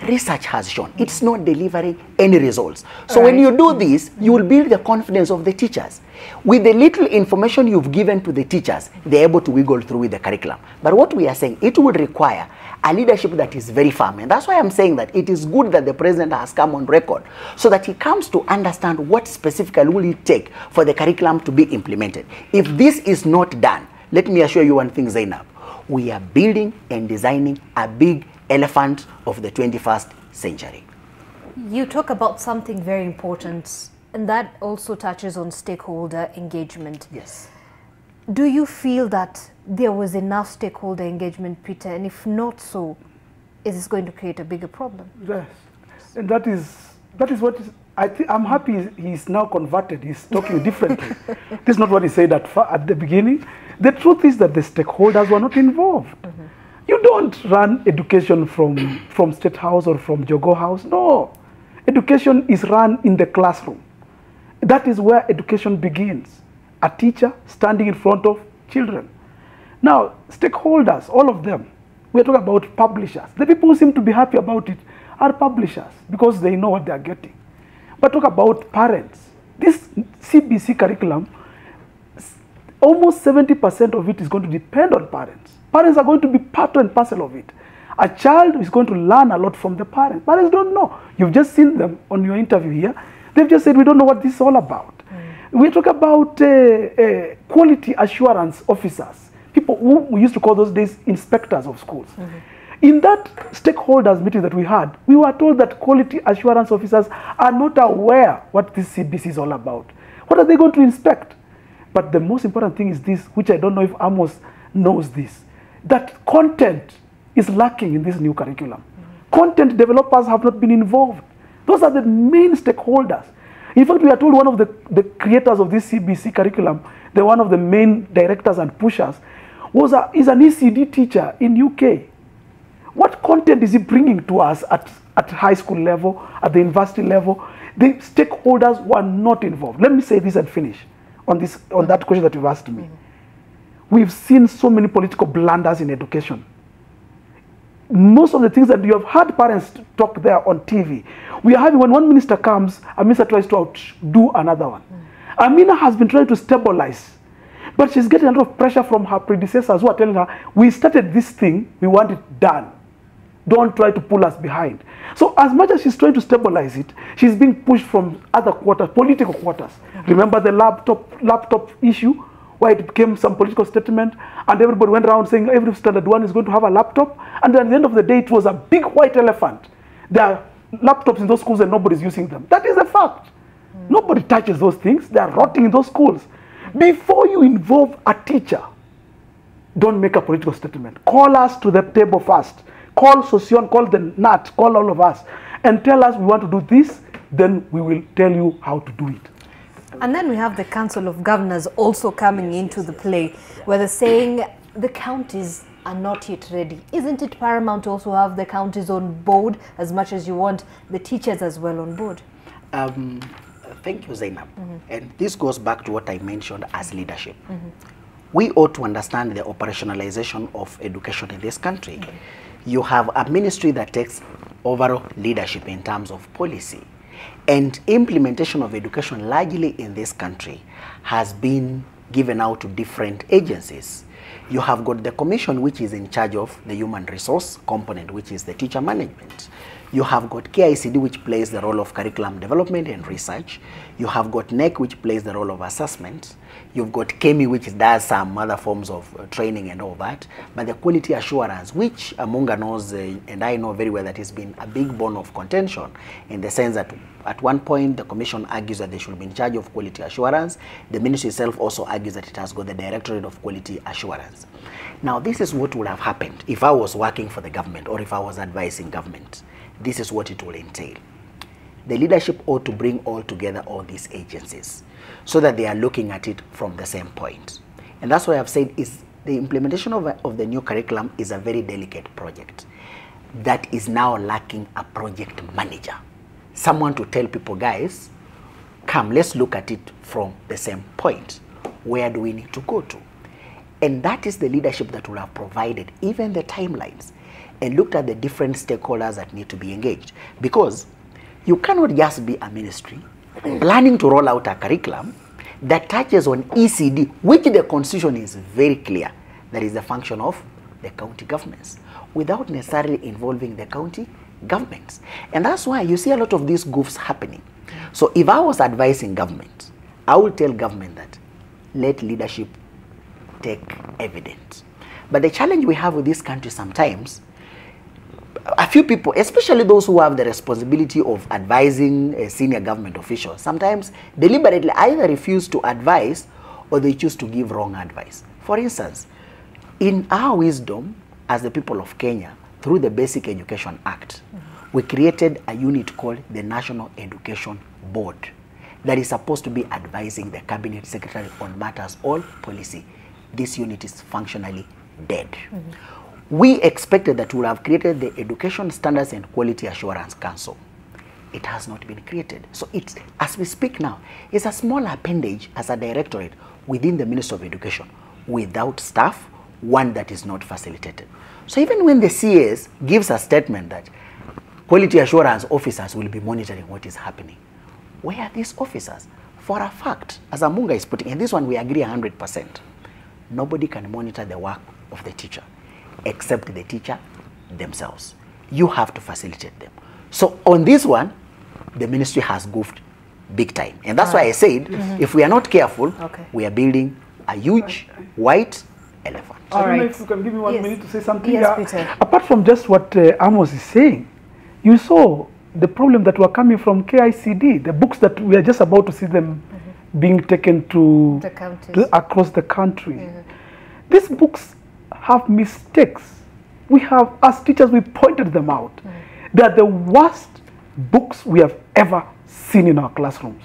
Research has shown it's not delivering any results. So when you do this, you will build the confidence of the teachers. With the little information you've given to the teachers, they're able to wiggle through with the curriculum. But what we are saying, it would require a leadership that is very firm. And that's why I'm saying that it is good that the president has come on record so that he comes to understand what specifically will it take for the curriculum to be implemented. If this is not done, let me assure you one thing, Zainab. We are building and designing a big elephant of the 21st century. You talk about something very important, and that also touches on stakeholder engagement. Yes. Do you feel that there was enough stakeholder engagement, Peter? And if not so, is this going to create a bigger problem? Yes. And that is what is, I'm happy he's now converted. He's talking differently. This is not what he said at the beginning. The truth is that the stakeholders were not involved. You don't run education from State House or from Jogo House. No. Education is run in the classroom. That is where education begins. A teacher standing in front of children. Now, stakeholders, all of them, we're talking about publishers. The people who seem to be happy about it are publishers because they know what they are getting. But talk about parents. This CBC curriculum, almost 70% of it is going to depend on parents. Parents are going to be part and parcel of it. A child is going to learn a lot from the parents. Parents don't know. You've just seen them on your interview here. They've just said, we don't know what this is all about. We talk about quality assurance officers, people who we used to call those days inspectors of schools. In that stakeholders meeting that we had, we were told that quality assurance officers are not aware what this CBC is all about. What are they going to inspect? But the most important thing is this, which I don't know if Amos knows this, that content is lacking in this new curriculum. Content developers have not been involved. Those are the main stakeholders. In fact, we are told one of the creators of this CBC curriculum, one of the main directors and pushers, is an ECD teacher in UK. What content is he bringing to us at high school level, at the university level? The stakeholders were not involved. Let me say this and finish on that question that you've asked me. We've seen so many political blunders in education. Most of the things that you have heard parents talk there on TV, we are having when one minister comes, a minister tries to outdo another one. Amina has been trying to stabilize, but she's getting a lot of pressure from her predecessors who are telling her, we started this thing, we want it done. Don't try to pull us behind. So as much as she's trying to stabilize it, she's being pushed from other quarters, political quarters. Remember the laptop issue, where it became some political statement, and everybody went around saying every standard one is going to have a laptop, and at the end of the day, it was a big white elephant. There are laptops in those schools and nobody's using them. That is a fact. Nobody touches those things. They are rotting in those schools. Before you involve a teacher, don't make a political statement. Call us to the table first. Call Sosion, call the NAT, call all of us, and tell us we want to do this, then we will tell you how to do it. And then we have the Council of Governors also coming into the play, where they're saying the counties are not yet ready. Isn't it paramount to also have the counties on board as much as you want the teachers as well on board? Thank you, Zainab. And this goes back to what I mentioned as leadership. We ought to understand the operationalization of education in this country. You have a ministry that takes overall leadership in terms of policy. And implementation of education largely in this country has been given out to different agencies. You have got the commission, which is in charge of the human resource component, which is the teacher management. You have got KICD, which plays the role of curriculum development and research. You have got NEC, which plays the role of assessment. You've got KEMI, which does some other forms of training and all that. But the quality assurance, which Amunga knows and I know very well, that has been a big bone of contention, in the sense that at one point the commission argues that they should be in charge of quality assurance. The ministry itself also argues that it has got the Directorate of Quality Assurance. Now, this is what would have happened if I was working for the government or if I was advising government. This is what it will entail. The leadership ought to bring all together all these agencies so that they are looking at it from the same point. And that's why I've said is the implementation of the new curriculum is a very delicate project that is now lacking a project manager. Someone to tell people, guys, come, let's look at it from the same point. Where do we need to go to? And that is the leadership that will have provided even the timelines and looked at the different stakeholders that need to be engaged. Because you cannot just be a ministry planning to roll out a curriculum that touches on ECD, which the constitution is very clear, that is the function of the county governments, without necessarily involving the county governments. And that's why you see a lot of these goofs happening. So if I was advising government, I would tell government that let leadership take evidence. But the challenge we have with this country sometimes, a few people, especially those who have the responsibility of advising senior government officials, sometimes deliberately either refuse to advise or they choose to give wrong advice. For instance, in our wisdom as the people of Kenya, through the Basic Education Act, we created a unit called the National Education Board that is supposed to be advising the Cabinet Secretary on matters all policy. This unit is functionally dead. We expected that we would have created the Education Standards and Quality Assurance Council. It has not been created. So it's, as we speak now, it's a small appendage as a directorate within the Ministry of Education without staff, one that is not facilitated. So even when the CS gives a statement that quality assurance officers will be monitoring what is happening, where are these officers? For a fact, as Amunga is putting, and this one we agree 100%, nobody can monitor the work of the teacher except the teacher themselves. You have to facilitate them. So on this one, the ministry has goofed big time. And that's why I said, if we are not careful, we are building a huge white elephant. I don't know if you can give me 1 minute to say something. Yes, Peter. Apart from just what Amos is saying, you saw the problem that were coming from KICD, the books that we are just about to see them being taken to, across the country. These books have mistakes. We have, as teachers, we pointed them out. They are the worst books we have ever seen in our classrooms.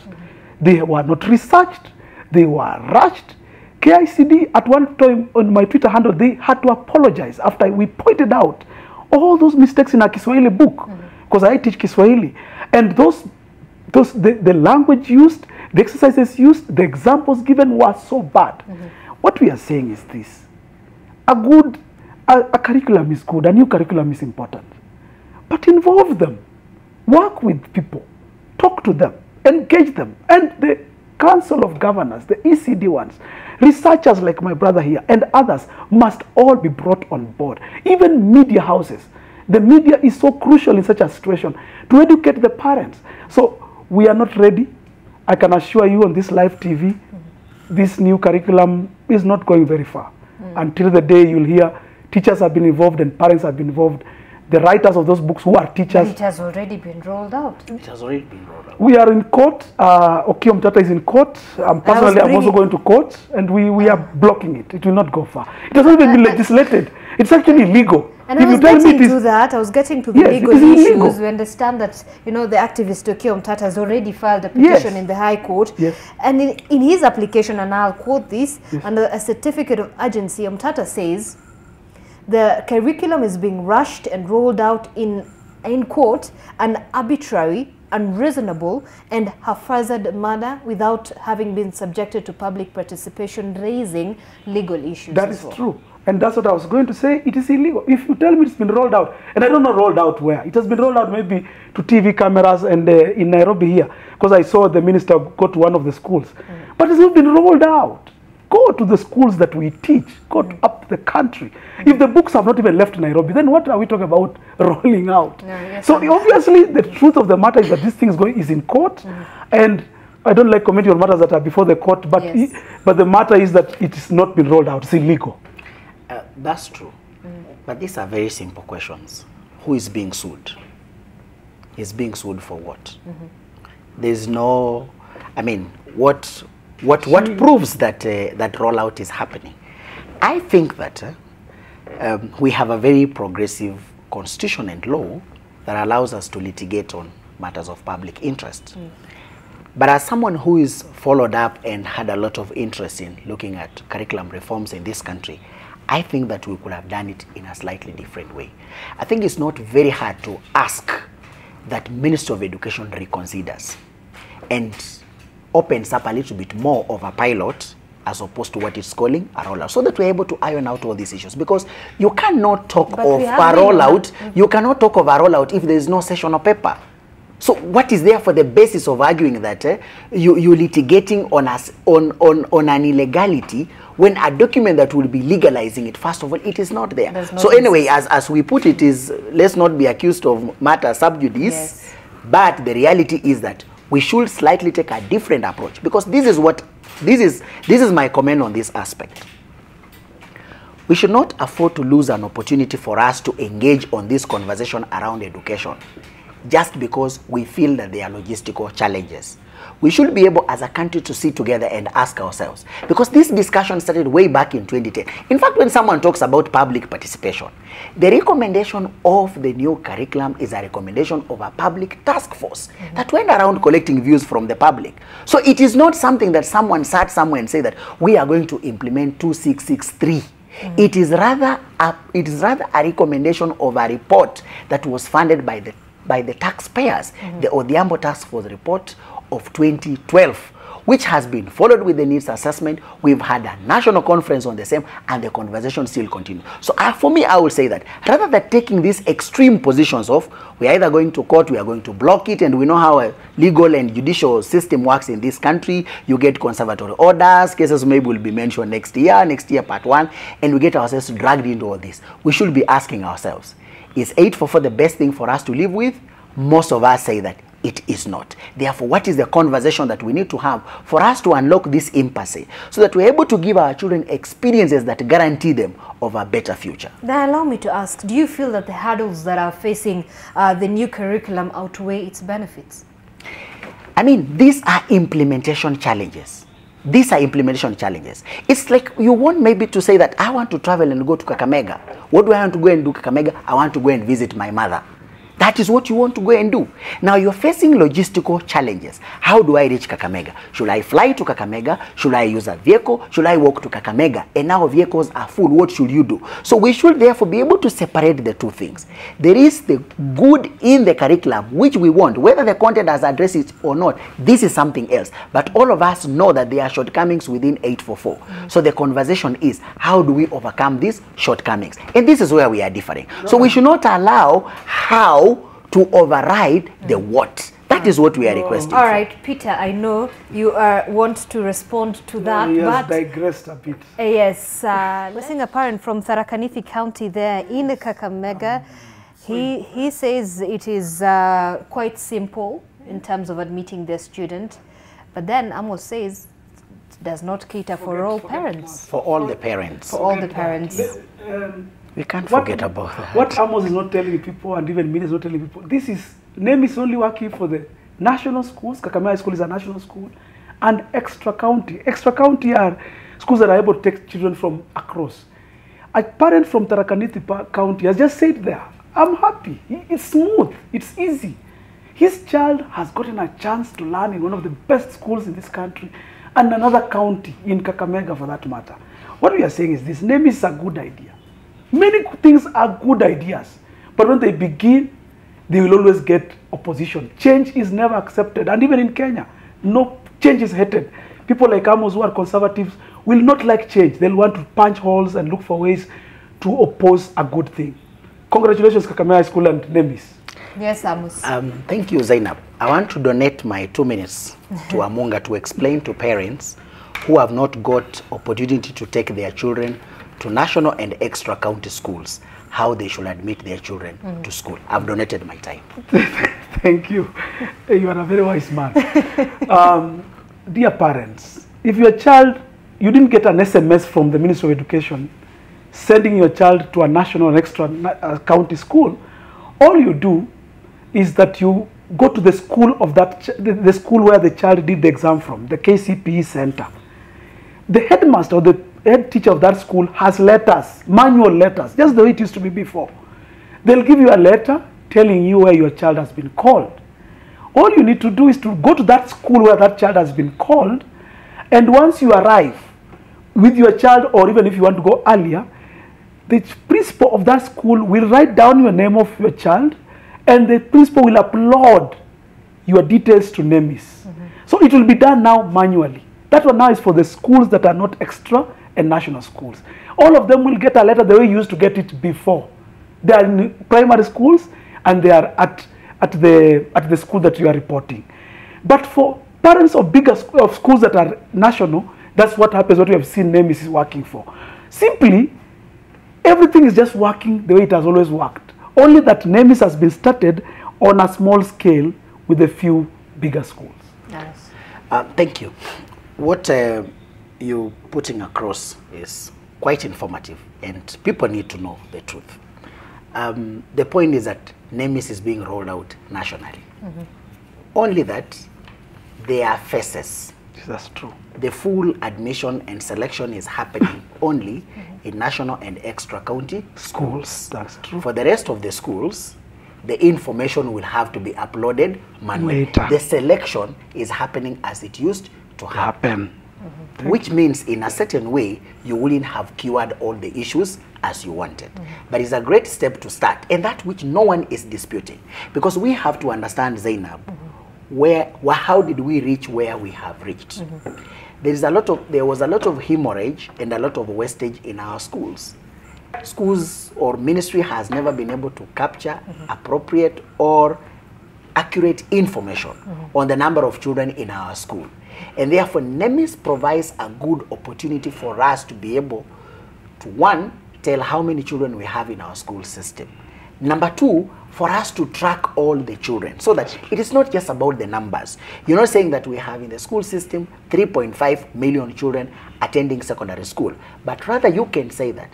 They were not researched. They were rushed. KICD, at one time on my Twitter handle, they had to apologize after we pointed out all those mistakes in a Kiswahili book, because I teach Kiswahili. And the language used, the exercises used, the examples given were so bad. What we are saying is this: a curriculum is good, a new curriculum is important, but involve them, work with people, talk to them, engage them, and the Council of Governors, the ECD ones, researchers like my brother here, and others must all be brought on board. Even media houses. The media is so crucial in such a situation to educate the parents. So we are not ready. I can assure you on this live TV, this new curriculum is not going very far. Until the day you'll hear teachers have been involved and parents have been involved, the writers of those books who are teachers. It has already been rolled out. It has already been rolled out. We are in court. Okiya Mtata is in court. Personally, I'm also going to court, and we are blocking it. It will not go far. It has not even been legislated. It's actually illegal. And I was getting to the legal issues. We understand that, you know, the activist Okiya Mtata has already filed a petition in the High Court. Yes. And in his application, and I'll quote this, under a certificate of urgency, Mtata says, the curriculum is being rushed and rolled out in court, an arbitrary, unreasonable and haphazard manner without having been subjected to public participation, raising legal issues. That is true. And that's what I was going to say. It is illegal. If you tell me it's been rolled out, and I don't know rolled out where. It has been rolled out maybe to TV cameras and in Nairobi here, because I saw the minister go to one of the schools. But it's not been rolled out. Go to the schools that we teach. Go up the country. If the books have not even left Nairobi, then what are we talking about rolling out? So obviously the truth of the matter is that this thing is in court, and I don't like commenting on matters that are before the court, but but the matter is that it has not been rolled out. It's illegal. That's true. But these are very simple questions. Who is being sued? Is being sued for what? There's no, I mean, what proves that that rollout is happening? I think that we have a very progressive constitution and law that allows us to litigate on matters of public interest. But as someone who is followed up and had a lot of interest in looking at curriculum reforms in this country, I think that we could have done it in a slightly different way. I think it's not very hard to ask that Ministry of Education reconsiders and opens up a little bit more of a pilot as opposed to what it's calling a rollout, so that we're able to iron out all these issues. Because you cannot talk of a rollout, you cannot talk of a rollout if there is no sessional paper. So what is there for the basis of arguing that you're litigating on an illegality when a document that will be legalizing it, first of all, it is not there. So anyway, as we put it, is let's not be accused of matter sub judice, but the reality is that we should slightly take a different approach, because this is my comment on this aspect. We should not afford to lose an opportunity for us to engage on this conversation around education just because we feel that there are logistical challenges. We should be able as a country to sit together and ask ourselves, because this discussion started way back in 2010. In fact, when someone talks about public participation, the recommendation of the new curriculum is a recommendation of a public task force that went around collecting views from the public. So it is not something that someone sat somewhere and said that we are going to implement 2663. It is rather a recommendation of a report that was funded by the taxpayers, the Odhiambo Task Force report of 2012, which has been followed with the needs assessment. We've had a national conference on the same, and the conversation still continues. So for me, I will say that rather than taking these extreme positions of we are either going to court, we are going to block it, and we know how a legal and judicial system works in this country. You get conservatory orders, cases maybe will be mentioned next year part 1, and we get ourselves dragged into all this. We should be asking ourselves, is 844 the best thing for us to live with? Most of us say that it is not. Therefore, what is the conversation that we need to have for us to unlock this impasse, so that we're able to give our children experiences that guarantee them of a better future? Now, allow me to ask, do you feel that the hurdles that are facing the new curriculum outweigh its benefits? I mean, these are implementation challenges. These are implementation challenges. It's like you want maybe to say that I want to travel and go to Kakamega. What do I want to go and do Kakamega? I want to go and visit my mother. That is what you want to go and do. Now you're facing logistical challenges. How do I reach Kakamega? Should I fly to Kakamega? Should I use a vehicle? Should I walk to Kakamega? And now vehicles are full. What should you do? So we should therefore be able to separate the two things. There is the good in the curriculum, which we want, whether the content has addressed it or not. This is something else. But all of us know that there are shortcomings within 844. So the conversation is, how do we overcome these shortcomings? And this is where we are differing. So we should not allow how to override the what. That is what we are requesting. All right, Peter, I know you want to respond to that. He but has digressed a bit. Yes, listening a parent from Tharaka-Nithi County there in Kakamega, he says it is quite simple in terms of admitting their student, but then Amos says it does not cater for all parents. For all the parents. For all the parents. We can't forget about that. What Amos is not telling people, and even media is not telling people, this is, NEMIS is only working for the national schools. Kakamega High School is a national school, and extra county. Extra county are schools that are able to take children from across. A parent from Tharaka-Nithi County has just said there, I'm happy. It's smooth. It's easy. His child has gotten a chance to learn in one of the best schools in this country, and another county in Kakamega for that matter. What we are saying is this: NEMIS is a good idea. Many things are good ideas, but when they begin, they will always get opposition. Change is never accepted, and even in Kenya, no change is hated. People like Amos, who are conservatives, will not like change. They'll want to punch holes and look for ways to oppose a good thing. Congratulations, Kakamega High School and NEMIS. Yes, Amos. Thank you, Zainab. I want to donate my 2 minutes to Amunga to explain to parents who have not got opportunity to take their children to national and extra county schools how they should admit their children to school. I've donated my time. Thank you. You are a very wise man. Dear parents, if your child, you didn't get an SMS from the Ministry of Education sending your child to a national and extra county school, all you do is that you go to the school of the school where the child did the exam from, the KCPE center. The headmaster or the head teacher of that school has letters, manual letters, just the way it used to be before. They'll give you a letter telling you where your child has been called. All you need to do is to go to that school where that child has been called, and once you arrive with your child, or even if you want to go earlier, the principal of that school will write down your name of your child, and the principal will upload your details to NEMIS. So it will be done now manually. That one now is for the schools that are not extra and national schools. All of them will get a letter the way you used to get it before. They are in primary schools, and they are at the school that you are reporting. But for parents of bigger of schools that are national, that's what happens, what we have seen NEMIS is working for. Simply, everything is just working the way it has always worked. Only that NEMIS has been started on a small scale with a few bigger schools. Yes. Thank you. What you're putting across is quite informative, and people need to know the truth. The point is that NEMIS is being rolled out nationally. Only that there are phases. That's true. The full admission and selection is happening only in national and extra county schools. That's true. For the rest of the schools, the information will have to be uploaded manually. Later. The selection is happening as it used to happen. Which means in a certain way, you wouldn't have cured all the issues as you wanted. But it's a great step to start, and that which no one is disputing. Because we have to understand, Zainab, how did we reach where we have reached? There was a lot of hemorrhage and a lot of wastage in our schools. Schools or ministry has never been able to capture appropriate or accurate information on the number of children in our school. And therefore, NEMIS provides a good opportunity for us to be able to, one, tell how many children we have in our school system. Number two, for us to track all the children, so that it is not just about the numbers. You're not saying that we have in the school system 3.5 million children attending secondary school, but rather you can say that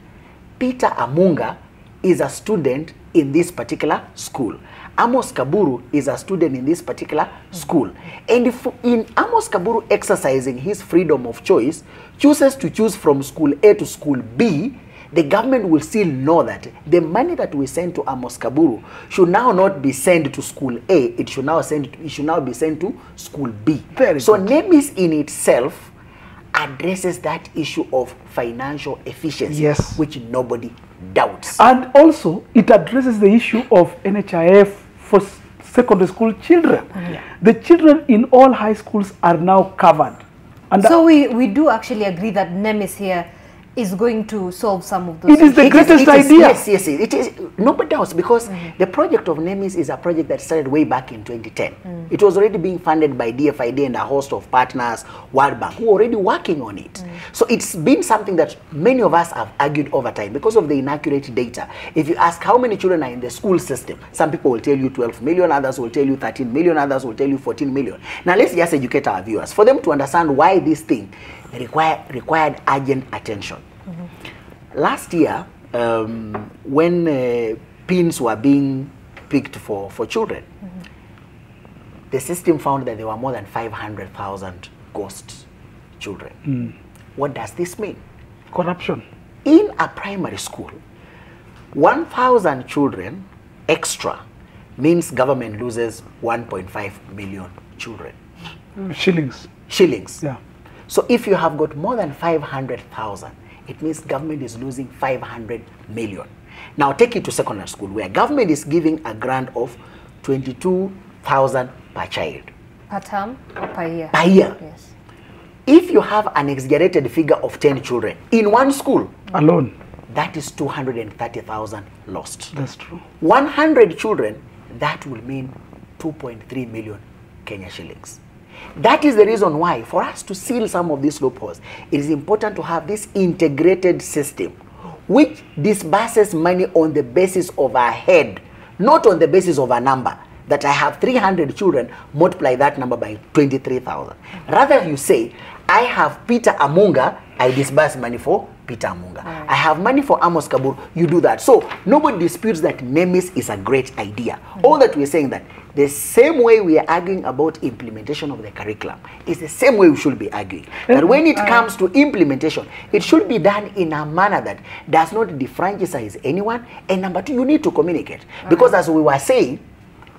Peter Amunga is a student in this particular school. Amos Kaburu is a student in this particular school. And if in Amos Kaburu exercising his freedom of choice, chooses to choose from school A to school B, the government will still know that the money that we send to Amos Kaburu should now not be sent to school A, it should now be sent to school B. So NEMIS in itself addresses that issue of financial efficiency, which nobody doubts. And also, it addresses the issue of NHIF for secondary school children. The children in all high schools are now covered. And so we do actually agree that NEMIS here is going to solve some of those issues. It is the greatest idea. Yes, it is. Nobody doubts, because the project of NEMIS is a project that started way back in 2010. It was already being funded by DFID and a host of partners, World Bank, who are already working on it. So it's been something that many of us have argued over time because of the inaccurate data. If you ask how many children are in the school system, some people will tell you 12 million, others will tell you 13 million, others will tell you 14 million. Now let's just educate our viewers for them to understand why this thing required urgent attention. Last year, when pins were being picked for children, the system found that there were more than 500,000 ghost children. What does this mean? Corruption. In a primary school, 1,000 children extra means government loses 1.5 million children. Shillings. Shillings. Yeah. So if you have got more than 500,000, it means government is losing 500 million. Now take it to secondary school, where government is giving a grant of 22,000 per child. Per term or per year? Per year. Yes. If you have an exaggerated figure of 10 children in one school alone, that is 230,000 lost. That's true. 100 children, that will mean 2.3 million Kenya shillings. That is the reason why, for us to seal some of these loopholes, it is important to have this integrated system which disburses money on the basis of a head, not on the basis of a number. That I have 300 children, multiply that number by 23,000. Rather you say, I have Peter Amunga, I disburse money for Peter Amunga. Right. I have money for Amos Kabur, you do that. So nobody disputes that NEMIS is a great idea. All that we're saying that the same way we are arguing about implementation of the curriculum is the same way we should be arguing. That when it comes to implementation, it should be done in a manner that does not defranchise anyone. And number two, you need to communicate. Because as we were saying,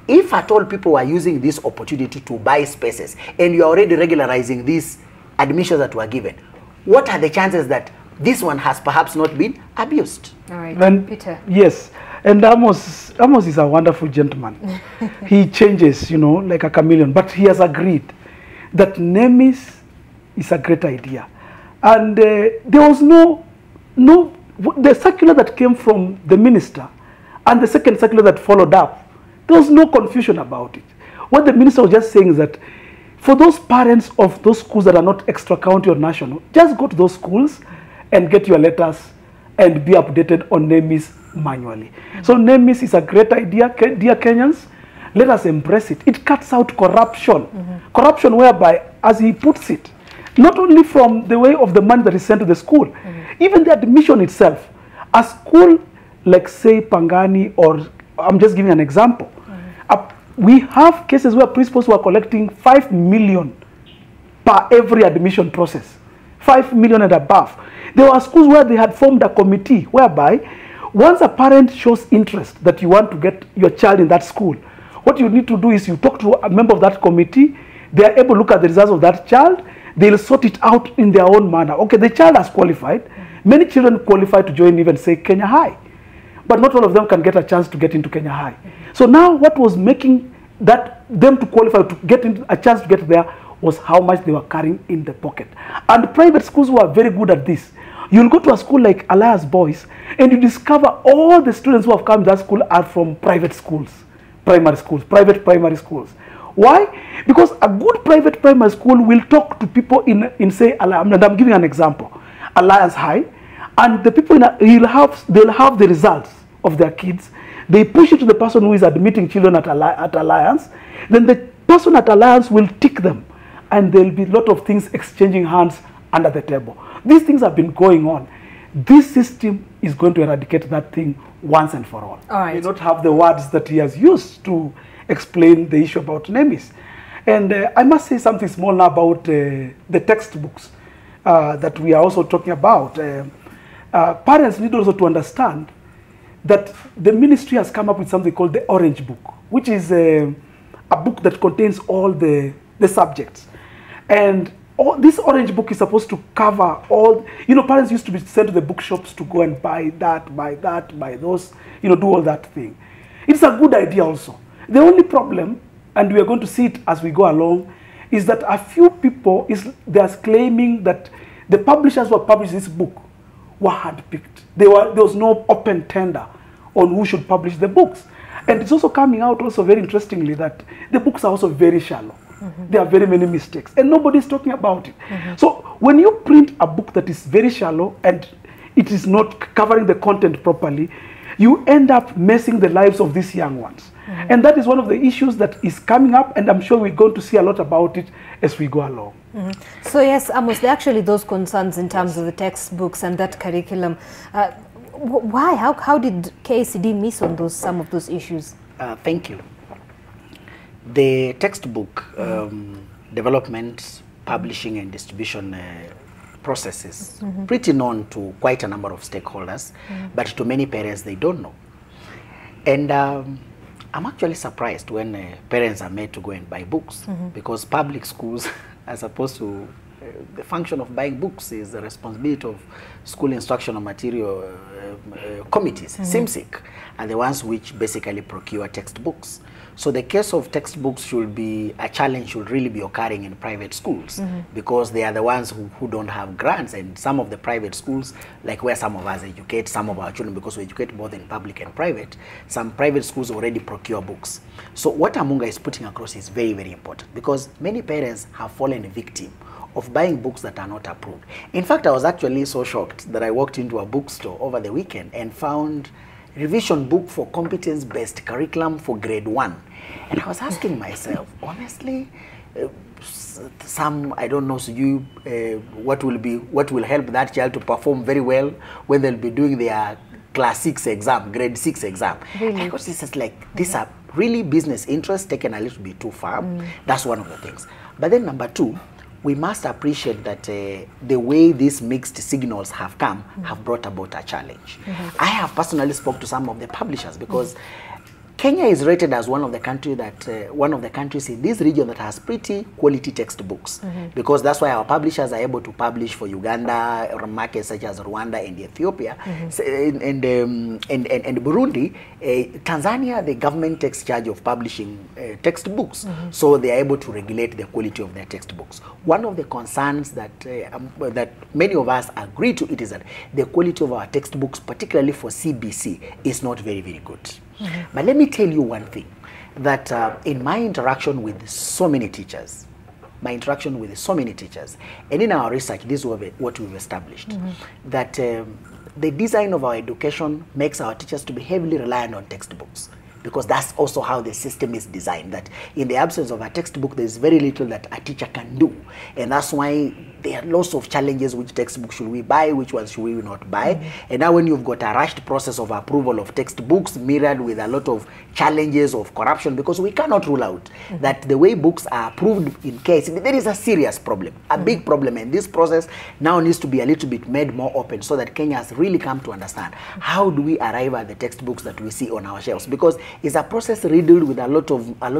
if at all people are using this opportunity to buy spaces and you're already regularizing these admissions that were given, what are the chances that this one has perhaps not been abused? All right, and Peter. Yes, and Amos is a wonderful gentleman. He changes, you know, like a chameleon, but he has agreed that NEMIS is a great idea. And there was the circular that came from the minister and the second circular that followed up, there was no confusion about it. What the minister was just saying is that for those parents of those schools that are not extra county or national, just go to those schools and get your letters and be updated on NEMIS manually. So NEMIS is a great idea, dear Kenyans. Let us embrace it. It cuts out corruption. Corruption whereby, as he puts it, not only from the way of the money that is sent to the school, even the admission itself. A school like, say, Pangani, or I'm just giving an example. We have cases where principals were collecting 5 million per every admission process. 5 million and above. There were schools where they had formed a committee whereby once a parent shows interest that you want to get your child in that school, what you need to do is you talk to a member of that committee, they are able to look at the results of that child, they'll sort it out in their own manner. Okay, the child has qualified. Many children qualify to join even, say, Kenya High. But not all of them can get a chance to get into Kenya High. So now what was making them to qualify to get into a chance to get there was how much they were carrying in the pocket. And private schools were very good at this. You'll go to a school like Elias Boys and you discover all the students who have come to that school are from private schools, private primary schools. Why? Because a good private primary school will talk to people in say, and I'm giving an example, Alliance High, and the people they'll have the results of their kids. They push it to the person who is admitting children at Alliance. Then the person at Alliance will tick them, and there'll be a lot of things exchanging hands under the table. These things have been going on. This system is going to eradicate that thing once and for all. All right. We not have the words that he has used to explain the issue about NEMIS. And I must say something small now about the textbooks that we are also talking about. Parents need also to understand that the ministry has come up with something called the Orange Book, which is a book that contains all the subjects. And this Orange Book is supposed to cover all, parents used to be sent to the bookshops to go and buy those, do all that thing. It's a good idea also. The only problem, and we are going to see it as we go along, is that a few people, they are claiming that the publishers who published this book were handpicked. There was no open tender on who should publish the books. And it's also coming out also very interestingly that the books are also very shallow. There are very many mistakes and nobody's talking about it. So when you print a book that is very shallow and it is not covering the content properly, you end up messing the lives of these young ones. And that is one of the issues that is coming up, and I'm sure we're going to see a lot about it as we go along. So yes, Amos, there are actually those concerns in terms of the textbooks and that curriculum. Why? How did KCD miss on some of those issues? Thank you. The textbook development, publishing and distribution processes pretty known to quite a number of stakeholders, but to many parents they don't know. And I'm actually surprised when parents are made to go and buy books, because public schools are supposed to, the function of buying books is the responsibility of school instructional material committees, SIMSIC, are the ones which basically procure textbooks. So the case of textbooks should be, a challenge should really be occurring in private schools, because they are the ones who don't have grants, and some of the private schools, like where some of us educate some of our children, because we educate both in public and private, some private schools already procure books. So what Amunga is putting across is very, very important, because many parents have fallen a victim of buying books that are not approved. In fact, I was actually so shocked that I walked into a bookstore over the weekend and found revision book for competence-based curriculum for grade 1. And I was asking myself, honestly, I don't know, so what will help that child to perform very well when they'll be doing their class 6 exam, grade 6 exam. Really? Because this is like, these are really business interests taken a little bit too far. That's one of the things. But then number 2, we must appreciate that the way these mixed signals have come have brought about a challenge. I have personally spoke to some of the publishers, because Kenya is rated as one of the countries in this region that has pretty quality textbooks, because that's why our publishers are able to publish for Uganda, or markets such as Rwanda and Ethiopia, and Burundi. Tanzania, the government takes charge of publishing textbooks, so they are able to regulate the quality of their textbooks. One of the concerns that that many of us agree to it is that the quality of our textbooks, particularly for CBC, is not very, very good. But let me tell you one thing, that in my interaction with so many teachers, and in our research, this is what we've established, that the design of our education makes our teachers to be heavily reliant on textbooks, because that's also how the system is designed, that in the absence of a textbook, there's very little that a teacher can do. And that's why there are lots of challenges. Which textbook should we buy? Which ones should we not buy? And now when you've got a rushed process of approval of textbooks mirrored with a lot of challenges of corruption, because we cannot rule out that the way books are approved in case, there is a serious problem, a big problem. And this process now needs to be a little bit made more open, so that Kenya has really come to understand how do we arrive at the textbooks that we see on our shelves, because it's a process riddled with a lot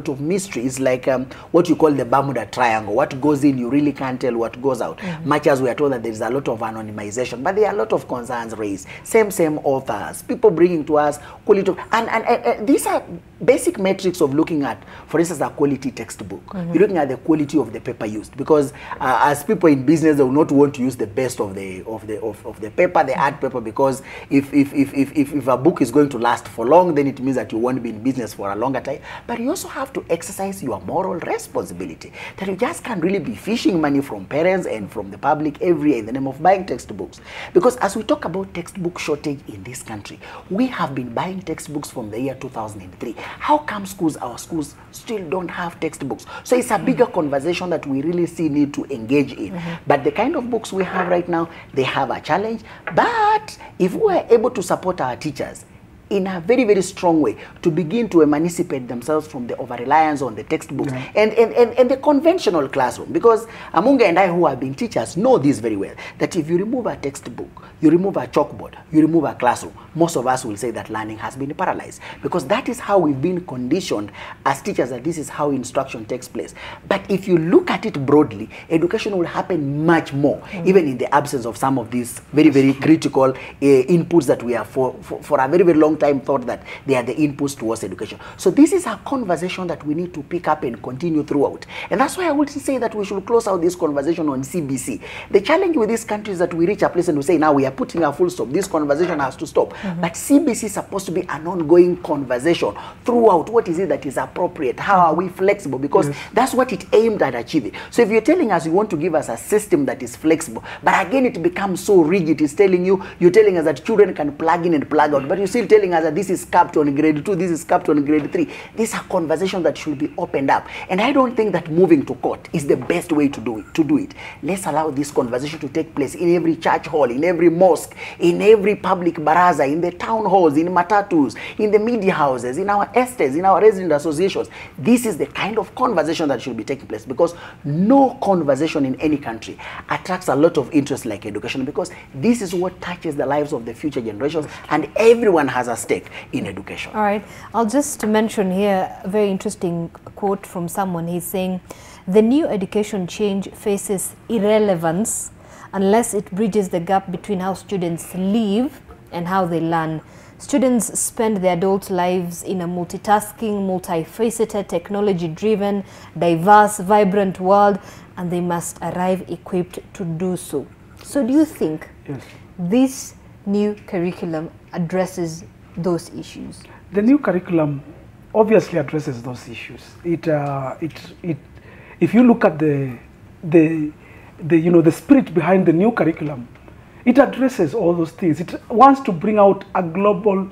of mystery. It's like what you call the Bermuda Triangle. What goes in, you really can't tell what goes out. Much as we are told that there is a lot of anonymization, but there are a lot of concerns raised. Same authors, people bringing to us quality of, and these are basic metrics of looking at, for instance, a quality textbook. You're looking at the quality of the paper used, because as people in business, they will not want to use the best of the paper, the art paper, because if a book is going to last for long, then it means that you won't be in business for a longer time. But you also have to exercise your moral responsibility, that you just can't really be fishing money from parents and from the public every year in the name of buying textbooks. Because as we talk about textbook shortage in this country, we have been buying textbooks from the year 2003. How come our schools still don't have textbooks? So it's a bigger conversation that we really need to engage in. But the kind of books we have right now, they have a challenge. But if we are able to support our teachers in a very, very strong way to begin to emancipate themselves from the over-reliance on the textbooks and the conventional classroom. Because Amunga and I, who have been teachers, know this very well, that if you remove a textbook, you remove a chalkboard, you remove a classroom, most of us will say that learning has been paralyzed. Because that is how we've been conditioned as teachers, that this is how instruction takes place. But if you look at it broadly, education will happen much more, even in the absence of some of these very, very critical inputs that we have for a very, very long time thought that they are the inputs towards education. So this is a conversation that we need to pick up and continue throughout. And that's why I would say that we should close out this conversation on CBC. The challenge with this country is that we reach a place and we say, now we are putting a full stop. This conversation has to stop. But CBC is supposed to be an ongoing conversation throughout. What is it that is appropriate? How are we flexible? Because that's what it aimed at achieving. So if you're telling us you want to give us a system that is flexible, but again it becomes so rigid, it's telling you're telling us that children can plug in and plug out, but you're still telling us that this is capped on grade 2, this is capped on grade 3. These are conversations that should be opened up. And I don't think that moving to court is the best way to do it. Let's allow this conversation to take place in every church hall, in every mosque, in every public baraza, in the town halls, in matatus, in the media houses, in our estates, in our resident associations. This is the kind of conversation that should be taking place, because no conversation in any country attracts a lot of interest like education, because this is what touches the lives of the future generations, and everyone has a stake in education. All right, I'll just mention here a very interesting quote from someone. He's saying, the new education change faces irrelevance unless it bridges the gap between how students live and how they learn. Students spend their adult lives in a multitasking, multifaceted, technology-driven, diverse, vibrant world, and they must arrive equipped to do so. So do you think this new curriculum addresses those issues? The new curriculum obviously addresses those issues. If you look at the spirit behind the new curriculum, it addresses all those things. It wants to bring out a global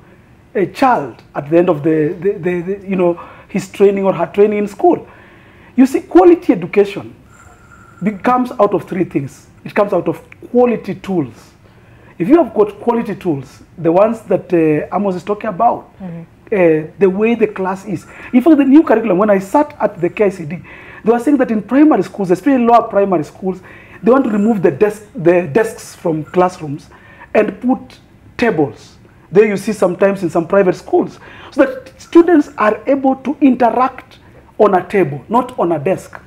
child at the end of his training or her training in school. You see, quality education comes out of three things. It comes out of quality tools. If you have got quality tools, the ones that Amos is talking about, the way the class is. In fact, the new curriculum, when I sat at the KICD, they were saying that in primary schools, especially lower primary schools, they want to remove the desks from classrooms and put tables. There you see sometimes in some private schools, so that students are able to interact on a table, not on a desk.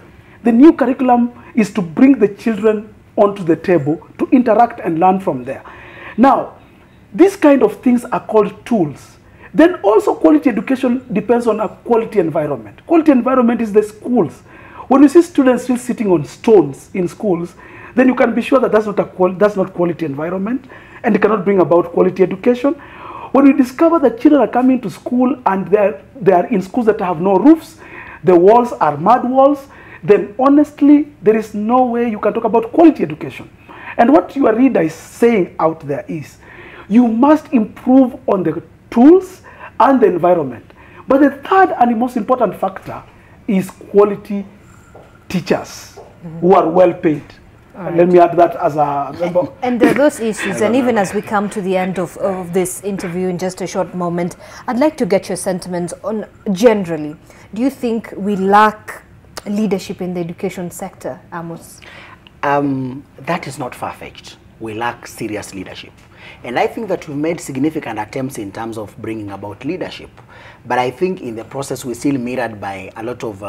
The new curriculum is to bring the children onto the table to interact and learn from there. Now, these kind of things are called tools. Then also quality education depends on a quality environment. Quality environment is the schools. When you see students still sitting on stones in schools, then you can be sure that that's not quality environment, and it cannot bring about quality education. When we discover that children are coming to school and they are in schools that have no roofs, the walls are mud walls, then honestly, there is no way you can talk about quality education. And what your reader is saying out there is, you must improve on the tools and the environment. But the third and most important factor is quality teachers who are well paid. Let me add that as a member. And there are those issues, and even as we come to the end of this interview in just a short moment, I'd like to get your sentiments on generally. Do you think we lack leadership in the education sector, Amos? That is not far-fetched. We lack serious leadership. And I think that we've made significant attempts in terms of bringing about leadership. But I think in the process we're still mirrored by a lot of,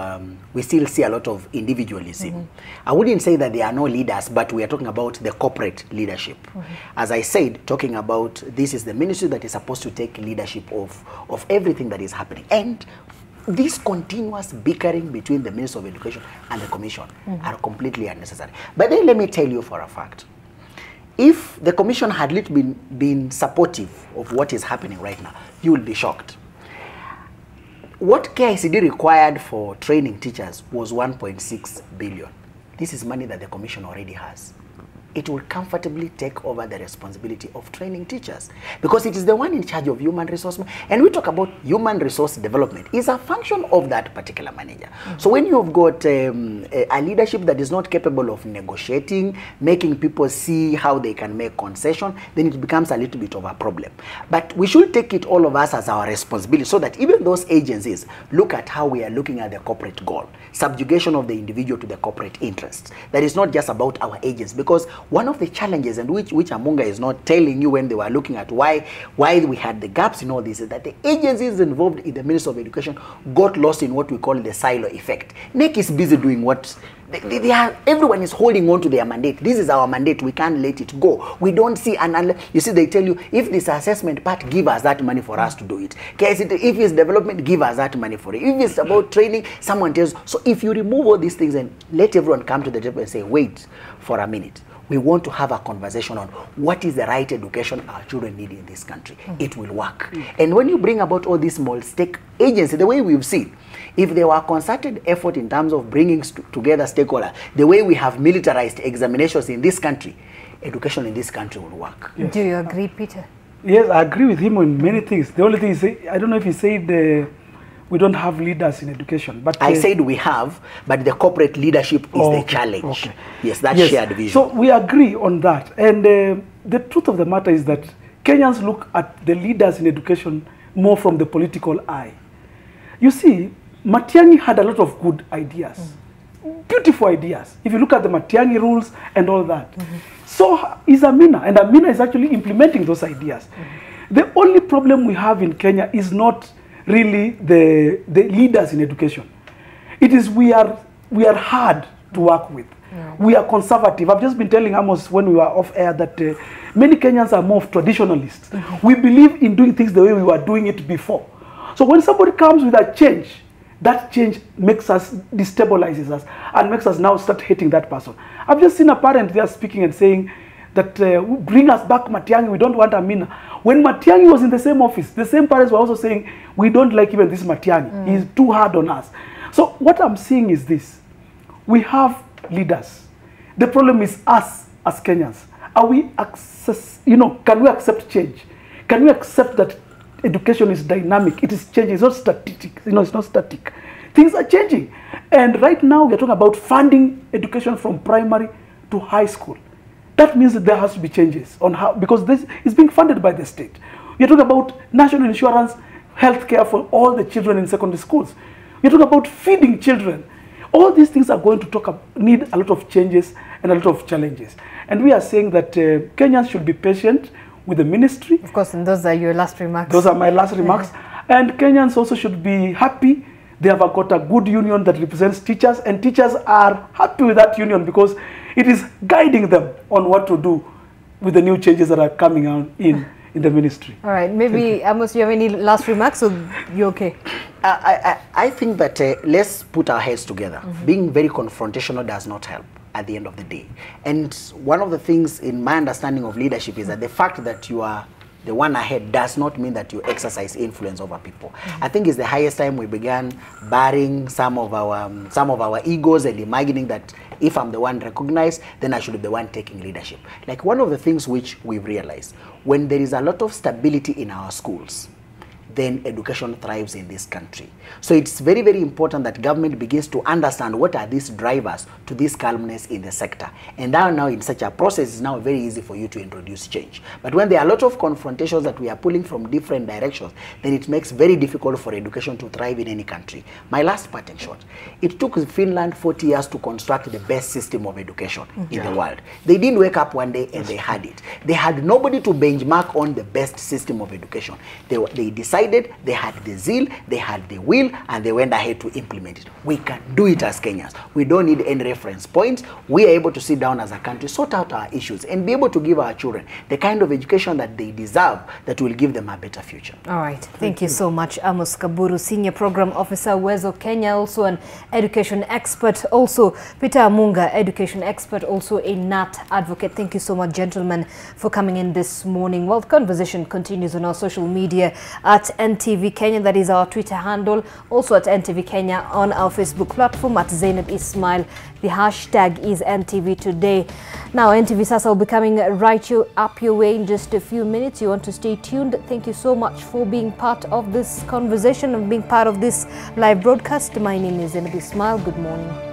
we still see a lot of individualism. I wouldn't say that there are no leaders, but we are talking about the corporate leadership. As I said, talking about this is the ministry that is supposed to take leadership of everything that is happening. And this continuous bickering between the Minister of Education and the Commission are completely unnecessary. But then let me tell you for a fact, if the Commission had been supportive of what is happening right now, you will be shocked. What KICD required for training teachers was 1.6 billion. This is money that the Commission already has. It will comfortably take over the responsibility of training teachers, because it is the one in charge of human resource. And we talk about human resource development is a function of that particular manager. So when you've got a leadership that is not capable of negotiating, making people see how they can make concession, then it becomes a little bit of a problem. But we should take it, all of us, as our responsibility, so that even those agencies look at how we are looking at the corporate goal, subjugation of the individual to the corporate interests. That is not just about our agents, because one of the challenges, and which Amunga is not telling you when they were looking at why we had the gaps in all this, is that the agencies involved in the Ministry of Education got lost in what we call the silo effect. NEC is busy doing what Everyone is holding on to their mandate. This is our mandate. We can't let it go. We don't see, you see, they tell you, if this assessment part, give us that money for us to do it. If it's development, give us that money for it. If it's about training, someone tells. So if you remove all these things and let everyone come to the table and say, wait for a minute. We want to have a conversation on what is the right education our children need in this country. It will work. And when you bring about all these small stake agencies, the way we've seen, if there were concerted effort in terms of bringing together stakeholders, the way we have militarized examinations in this country, education in this country will work. Yes. Do you agree, Peter? Yes, I agree with him on many things. The only thing is, I don't know if he said we don't have leaders in education. But I said we have, but the corporate leadership is the challenge. Okay. Yes, that shared vision. So we agree on that. And the truth of the matter is that Kenyans look at the leaders in education more from the political eye. You see, Matiang'i had a lot of good ideas, beautiful ideas. If you look at the Matiang'i rules and all that. So is Amina, and Amina is actually implementing those ideas. The only problem we have in Kenya is not really the leaders in education. It is we are hard to work with. We are conservative. I've just been telling Amos when we were off air that many Kenyans are more traditionalists. We believe in doing things the way we were doing it before. So when somebody comes with a change, that change makes us, destabilizes us, and makes us now start hating that person. I've just seen a parent there speaking and saying that bring us back Matiang'i, we don't want Amina. When Matiang'i was in the same office, the same parents were also saying, we don't like even this Matiang'i. He's too hard on us. So what I'm seeing is this. We have leaders. The problem is us as Kenyans. Are we can we accept change? Can we accept that education is dynamic? It is changing. It's not static. It's not static. Things are changing. And right now we're talking about funding education from primary to high school. That means that there has to be changes on how, because this is being funded by the state. You're talking about national insurance, health care for all the children in secondary schools. You're talking about feeding children. All these things are going to need a lot of changes and a lot of challenges. And we are saying that Kenyans should be patient with the ministry. Of course, and those are your last remarks. Those are my last remarks. And Kenyans also should be happy. They have got a good union that represents teachers, and teachers are happy with that union because it is guiding them on what to do with the new changes that are coming out in the ministry. All right, maybe Amos, you have any last remarks, or you okay? I think that let's put our heads together. Being very confrontational does not help at the end of the day. And one of the things in my understanding of leadership is that the fact that you are the one ahead does not mean that you exercise influence over people. I think it's the highest time we began burying some of our egos and imagining that if I'm the one recognized, then I should be the one taking leadership. Like one of the things which we've realized, when there is a lot of stability in our schools, then education thrives in this country. So it's very, very important that government begins to understand what are these drivers to this calmness in the sector. And now in such a process, it's now very easy for you to introduce change. But when there are a lot of confrontations that we are pulling from different directions, then it makes very difficult for education to thrive in any country. My last part in short, it took Finland 40 years to construct the best system of education in the world. They didn't wake up one day and they had it. They had nobody to benchmark on the best system of education. They decided, they had the zeal, they had the will, and they went ahead to implement it. We can do it as Kenyans. We don't need any reference points. We are able to sit down as a country, sort out our issues, and be able to give our children the kind of education that they deserve that will give them a better future. All right. Thank you so much, Amos Kaburu, Senior Program Officer, Uwezo Kenya, also an education expert, also Peter Amunga, education expert, also a NAT advocate. Thank you so much, gentlemen, for coming in this morning. Well, the conversation continues on our social media at NTV Kenya, that is our Twitter handle, also at NTV Kenya on our Facebook platform at Zainab Ismail. The hashtag is NTV Today. Now, NTV Sasa will be coming right up your way in just a few minutes. You want to stay tuned. Thank you so much for being part of this conversation and being part of this live broadcast. My name is Zainab Ismail. Good morning.